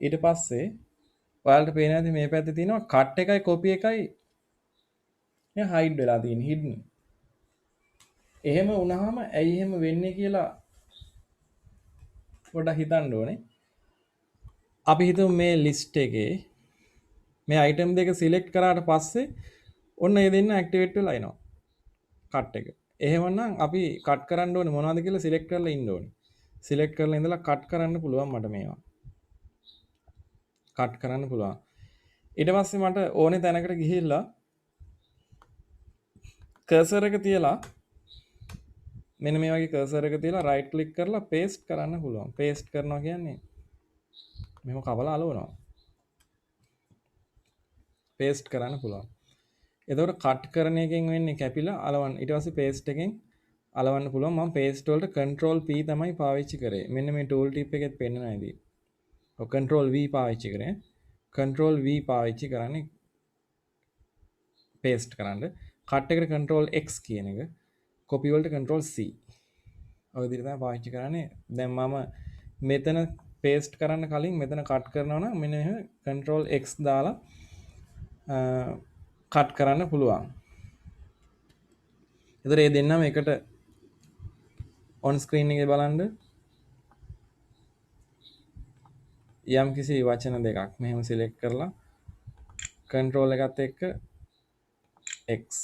Speaker 1: ඊට පස්සේ ඔයාලට පේනවා ඇති මේ පැත්තේ තියෙනවා කට් එකයි කොපි එකයි මේ හයිඩ් වෙලා තියෙන හිඩ්න්. එහෙම වුණාම ඇයි එහෙම වෙන්නේ කියලා පොඩ්ඩක් හිතන්න ඕනේ. අපි හිතමු මේ ලිස්ට් එකේ මේ අයිටම් දෙක සිලෙක්ට් කරාට පස්සේ ඔන්න ඒ දෙන්න ඇක්ටිවේට් වෙලා එනවා කට් එක. එහෙමනම් අපි කට් කරන්න ඕනේ මොනවද කියලා සිලෙක්ට් කරලා ඉන්න ඕනේ. සිලෙක්ට් කරලා ඉඳලා කට් කරන්න පුළුවන් මට මේවා. කට් කරන්න පුළුවන්. ඊට පස්සේ මට ඕනේ තැනකට ගිහිල්ලා කර්සර් එක තියලා මෙන්න මේ වගේ කර්සර් එක තියලා රයිට් ක්ලික් කරලා පේස්ට් කරන්න පුළුවන්. පේස්ට් කරනවා කියන්නේ මෙහෙම කපලා අලවනවා. පේස්ට් කරන්න පුළුවන්. එතකොට කට් කරන එකෙන් වෙන්නේ කැපිලා අලවන්න. ඊට පස්සේ පේස්ට් එකෙන් අලවන්න පුළුවන්. මම පේස්ට් වලට control p තමයි පාවිච්චි කරේ. මෙන්න මේ tool tip එකෙත් පෙන්නනවා ඉතින්. ඔය control v පාවිච්චි කරේ. control v පාවිච්චි කරන්නේ පේස්ට් කරන්න. කට් එකට control x කියන එක. copy වලට control c. ඔය විදිහට තමයි පාවිච්චි කරන්නේ. දැන් මම මෙතන පේස්ට් කරන්න කලින් මෙතන කට් කරනවා නම් මෙන්න මෙහෙම control x දාලා කට් කරන්න පුළුවන්. එතකොට මේ දෙන්නම එකට on screen එකේ බලන්න යම් කිසි වචන දෙකක් මෙහෙම select කරලා control එකත් එක්ක x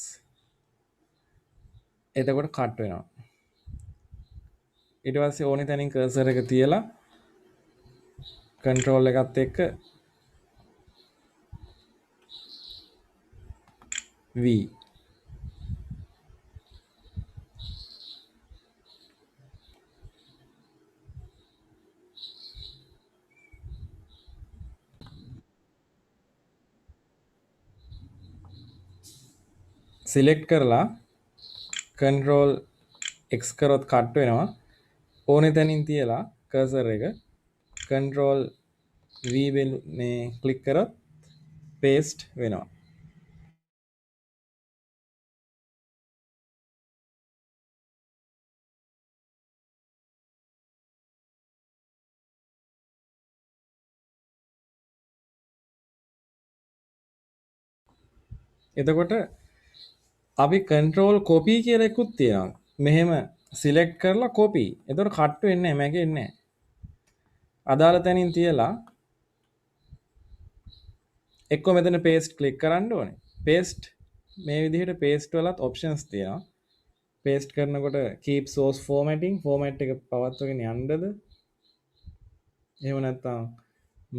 Speaker 1: එතකොට කට් වෙනවා. ඊට පස්සේ ඕනේ තැනින් cursor එක තියලා control එකත් එක්ක v select කරලා control x කරොත් කට් වෙනවා. ඕනේ තැනින් තියලා cursor එක control v මේ ක්ලික් කරොත් paste වෙනවා. එතකොට අපි control copy කියලා එකකුත් තියෙනවා. මෙහෙම select කරලා copy. එතකොට කට් වෙන්නේ නැහැ, මැගෙන්නේ නැහැ. අදාළ තැනින් තියලා එක්ක මෙතන paste click කරන්න ඕනේ. paste මේ විදිහට paste වලත් options තියෙනවා. paste කරනකොට keep source formatting format එක පවත්වගෙන යන්නද? එහෙම නැත්නම්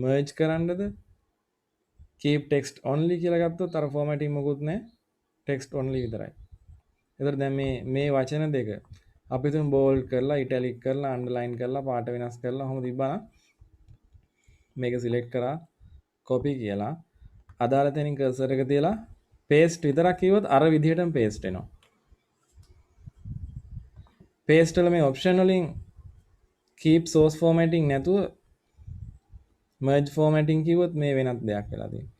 Speaker 1: merge කරන්නද? keep text only කියලා ගත්තොත් අර formatting මොකුත් නැහැ. text only විතරයි. එතකොට දැන් මේ වචන දෙක අපි තුන් bold කරලා italic කරලා underline කරලා පාට වෙනස් කරලා ඔහොම තිබ්බනම් මේක select කරා copy කියලා අදාළ තැනින් cursor එක තියලා paste විතරක් කිව්වොත් අර විදිහටම paste වෙනවා. paste වල මේ option වලින් keep source formatting නැතුව merge formatting කිව්වොත් මේ වෙනත් දෙයක් වෙලා තියෙනවා.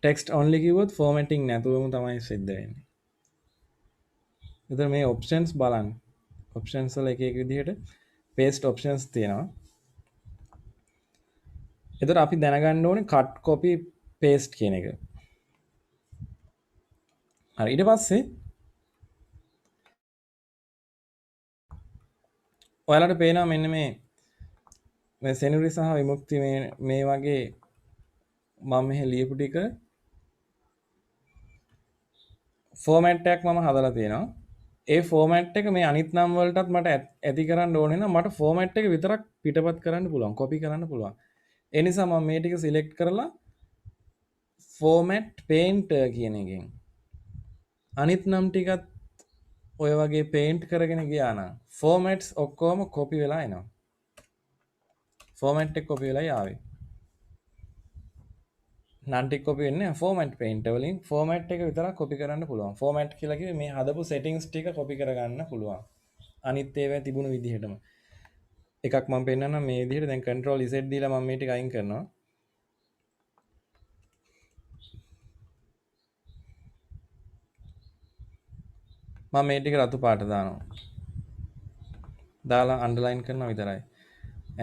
Speaker 1: text only කිව්වොත් formatting නැතුවම තමයි සිද්ධ වෙන්නේ. එතකොට මේ options බලන්න. options වල එක එක විදිහට paste options තියෙනවා. එතකොට අපි දැනගන්න ඕනේ cut copy paste කියන එක. හරි ඊට පස්සේ ඔයාලට පේනවා මෙන්න මේ සෙනුරි සහ විමුක්ති මේ වගේ මම මෙහෙ ලියපු ටික ෆෝමැට් එකක් මම හදලා තියෙනවා. ඒ ෆෝමැට් එක මේ අනිත් නම් වලටත් මට ඇති කරන්න ඕනේ නම් මට ෆෝමැට් එක විතරක් පිටපත් කරන්න පුළුවන්, කොපි කරන්න පුළුවන්. ඒ නිසා මම මේ ටික සිලෙක්ට් කරලා ෆෝමැට් පේන්ටර් කියන එකෙන් අනිත් නම් ටිකත් ඔය වගේ පේන්ට් කරගෙන ගියා නම් ෆෝමැට්ස් ඔක්කොම කොපි වෙලා එනවා. ෆෝමැට් එක කොපි වෙලා ආවේ. නම් ටික කොපි වෙන්නේ ෆෝමැට් පේන්ටර් වලින් ෆෝමැට් එක විතරක් කොපි කරන්න පුළුවන්. ෆෝමැට් කියලා කිව්වේ මේ හදපු සෙටින්ග්ස් ටික කොපි කරගන්න පුළුවන්. අනිත් ඒවා තිබුණු විදිහටම. එකක් මම පෙන්නන්නම් මේ විදිහට දැන් control z දීලා මම මේ ටික අයින් කරනවා. මම මේ ටික රතු පාට දානවා. දාලා අන්ඩර්ලයින් කරනවා විතරයි.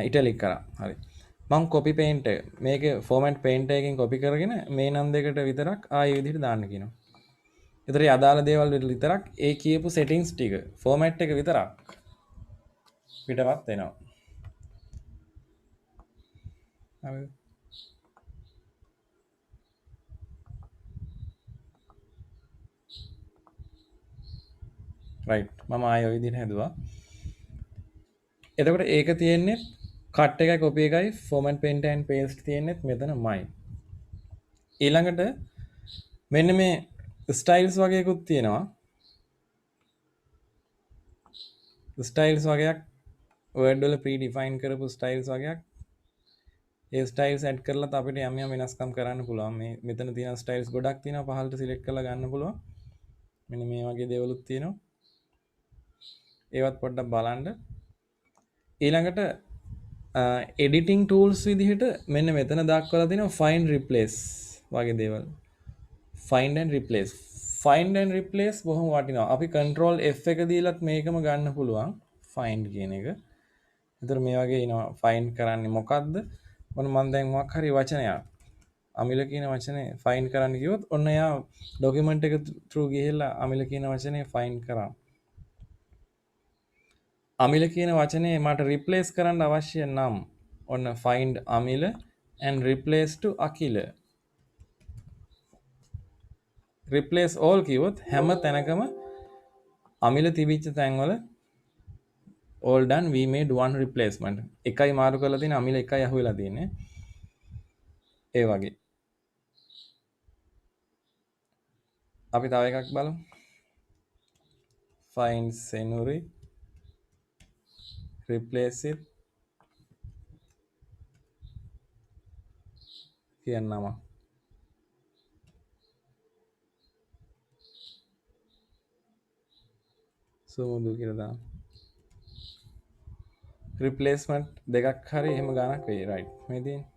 Speaker 1: ඉටලික් කරා. හරි. මම කොපි පේන්ට් මේකේ ෆෝමැට් පේන්ට් එකකින් කොපි කරගෙන මේ නම් දෙකට විතරක් ආයෙ විදිහට දාන්න කියනවා. ඒතර ඒ අදාළ දේවල් වලට විතරක් ඒ කියපු සෙටින්ග්ස් ටික ෆෝමැට් එක විතරක් පිටපත් වෙනවා. හරිද? රයිට්. මම ආයෙ ඔය විදිහට හැදුවා. එතකොට ඒක තියෙන්නේ කට් එකයි කොපි එකයි ෆෝමැට් පේන්ට් ඇන්ඩ් පේස්ට් තියෙන්නේත් මෙතනමයි. ඊළඟට මෙන්න මේ ස්ටයිල්ස් වගේකුත් තියෙනවා. ස්ටයිල්ස් වගේක් වර්ඩ් වල ප්‍රී ඩිෆයින් කරපු ස්ටයිල්ස් වගේක් ඒ ස්ටයිල්ස් ඇඩ් කරලා අපිට යම් යම් වෙනස්කම් කරන්න පුළුවන්. මේ මෙතන තියෙන ස්ටයිල්ස් ගොඩක් තියෙනවා පහළට සිලෙක්ට් කරලා ගන්න පුළුවන්. මෙන්න මේ වගේ දේවලුත් තියෙනවා. ඒවත් පොඩ්ඩක් බලන්න. ඊළඟට එඩිටිං ටූල්ස් විදිහට මෙන්න මෙතන දක්වලා තියෙනවා find replace වගේ දේවල්. find and replace. find and replace බොහොම වටිනවා. අපි control F එක දීලත් මේකම ගන්න පුළුවන් find කියන එක. එතකොට මේ වගේ එනවා find කරන්නේ මොකද්ද? මොන මම දැන් මොකක් හරි වචනයක් අමිල කියන වචනේ find කරන්න කිව්වොත් ඔන්න එයා document එක through ගිහිල්ලා අමිල කියන වචනේ find කරා. අමිල කියන වචනේ මට replace කරන්න අවශ්‍ය නම් ඔන්න find Amila and replace to akila. replace all කිව්වොත් හැම තැනකම අමිල තිබිච්ච තැන්වල all done we made one replacement. එකයි මාරු කරලා තියෙන අමිල එකයි අහුවෙලා තියෙන්නේ. ඒ වගේ. අපි තව එකක් බලමු. find Senuri replace it කියන්නම සුමුදු කියලා දාන්න. රිප්ලේස්මන්ට් දෙකක් හරි එහෙම ගානක් වෙයි. රයිට්. මේ තියෙන්නේ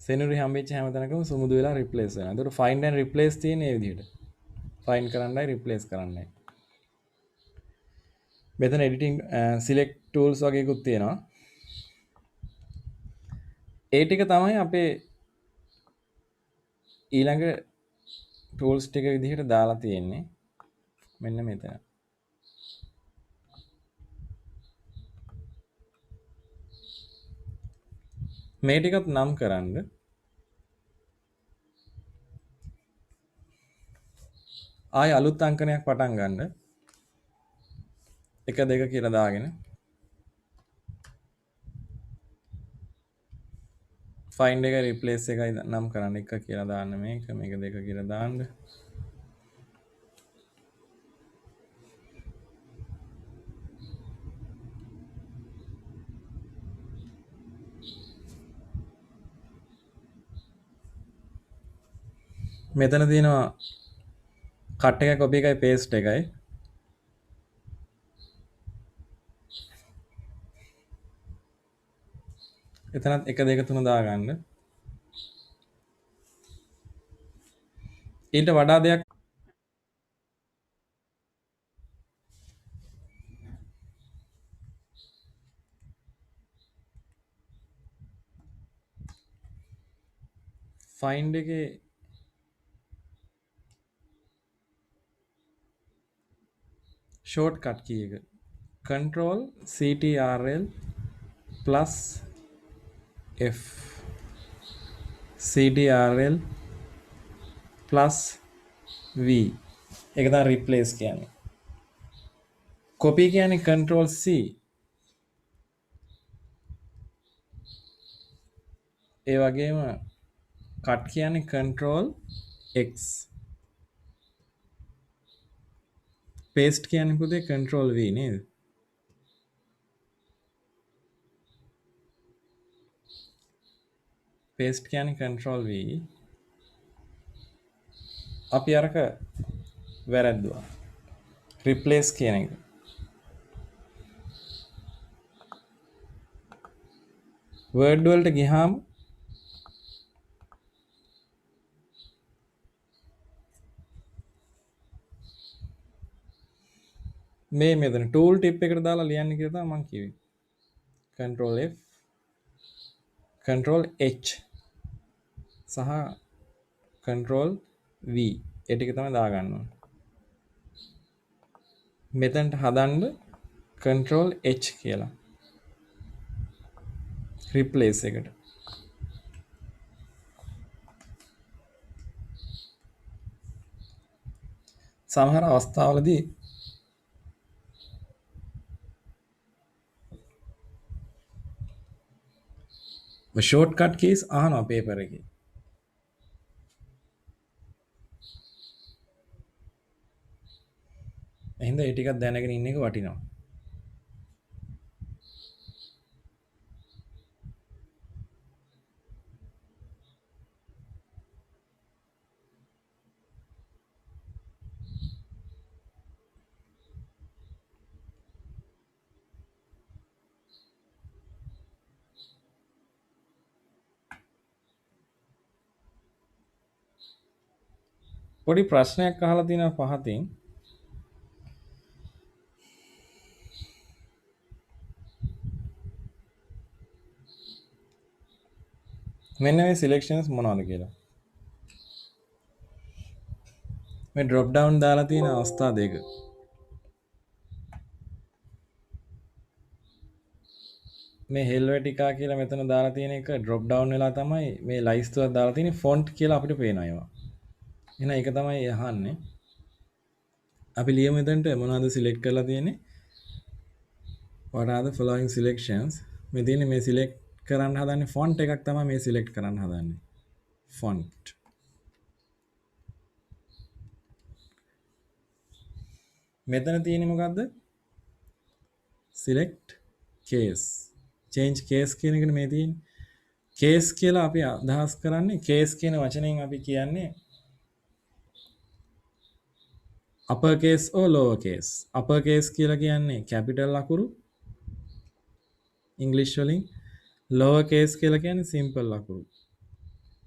Speaker 1: සෙනුරි හම්බෙච්ච හැම තැනකම සුමුදු වෙලා රිප්ලේස් වෙනවා. ඒකට find and replace තියෙන මේ විදිහට. find කරන්නයි replace කරන්නයි. මෙතන editing select tools වගේකුත් තියෙනවා. ඒ ටික තමයි අපේ ඊළඟ tools ටික විදිහට දාලා තියෙන්නේ. මෙන්න මෙතන. මේ ටිකත් නම් කරන්න. ආය අලුත් අංකනයක් පටන් ගන්න. 1 2 කියලා දාගෙන find එක replace එකයි නම් කරන්න. 1 කියලා දාන්න මේක 2 කියලා දාන්න. මෙතන තියෙනවා කට් එකයි කොපි එකයි පේස්ට් එකයි. එතනත් 1 2 3 දාගන්න. ඊට වඩා දෙයක් find එකේ shortcut key එක control ctrl plus f ctrl plus v ඒක තමයි replace කියන්නේ. copy කියන්නේ control c ඒ වගේම cut කියන්නේ control x paste කියන්නේ පුතේ control v නේද? paste කියන්නේ control v. අපි අරක වැරද්දුවා. replace කියන එක. word වලට ගියාම මේ මෙතන ටූල් ටිප් එකට දාලා ලියන්න කියලා තමයි මම කිව්වේ. control F control H සහ control V ඒ ටික තමයි දාගන්න ඕනේ. මෙතනට හදන්න control H කියලා replace එකට. සමහර අවස්ථාවලදී shortcut keys අහනවා paper එකේ. එහෙනම් ඒ ටිකක් දැනගෙන ඉන්න එක වටිනවා. පොඩි ප්‍රශ්නයක් අහලා තියෙනවා පහතින්. මෙන්න මේ සිලෙක්ෂන්ස් මොනවද කියලා. මේ drop down දාලා තියෙන අවස්ථා දෙක. මේ හෙල්වෙටිකා කියලා මෙතන දාලා තියෙන එක drop down වෙලා තමයි මේ ලයිස්තුවක් දාලා තියෙන font කියලා අපිට පේනවා ඒවා. එහෙනම් ඒක තමයි අහන්නේ. අපි ලියමු එතනට මොනවද සිලෙක්ට් කරලා තියෙන්නේ? What are the following selections? මේ තියෙන්නේ මේ සිලෙක්ට් කරන්න හදන්නේ font එකක් තමයි මේ සිලෙක්ට් කරන්න හදන්නේ. font. මෙතන තියෙන්නේ මොකද්ද? select case. change case කියන එකනේ මේ තියෙන්නේ. case කියලා අපි අදහස් කරන්නේ case කියන වචනයෙන් අපි කියන්නේ upper case or lower case. upper case කියලා කියන්නේ capital අකුරු English වලින්, lower case කියලා කියන්නේ simple අකුරු.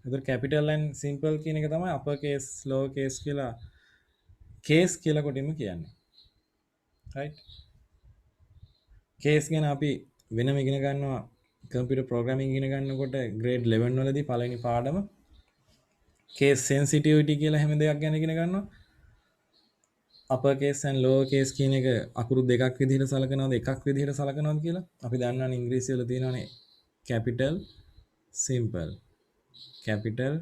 Speaker 1: එතකොට capital and simple කියන එක තමයි upper case lower case කියලා case කියලා කොටින්ම කියන්නේ. right? case ගැන අපි වෙනම ඉගෙන ගන්නවා computer programming ඉගෙන ගන්නකොට grade 11 වලදී පළවෙනි පාඩම case sensitivity කියලා හැම දෙයක් ගැන ඉගෙන ගන්නවා. upper case and lower case කියන එක අකුරු දෙකක් විදිහට සලකනවද එකක් විදිහට සලකනවද කියලා අපි දන්නවනේ ඉංග්‍රීසි වල තියෙනවනේ capital simple capital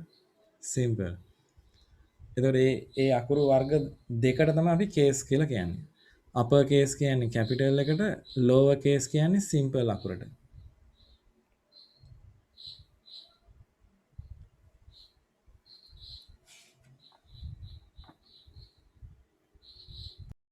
Speaker 1: simple. එතකොට ඒ අකුරු වර්ග දෙකට තමයි අපි case කියලා කියන්නේ. upper case කියන්නේ capital එකට, lower case කියන්නේ simple අකුරට.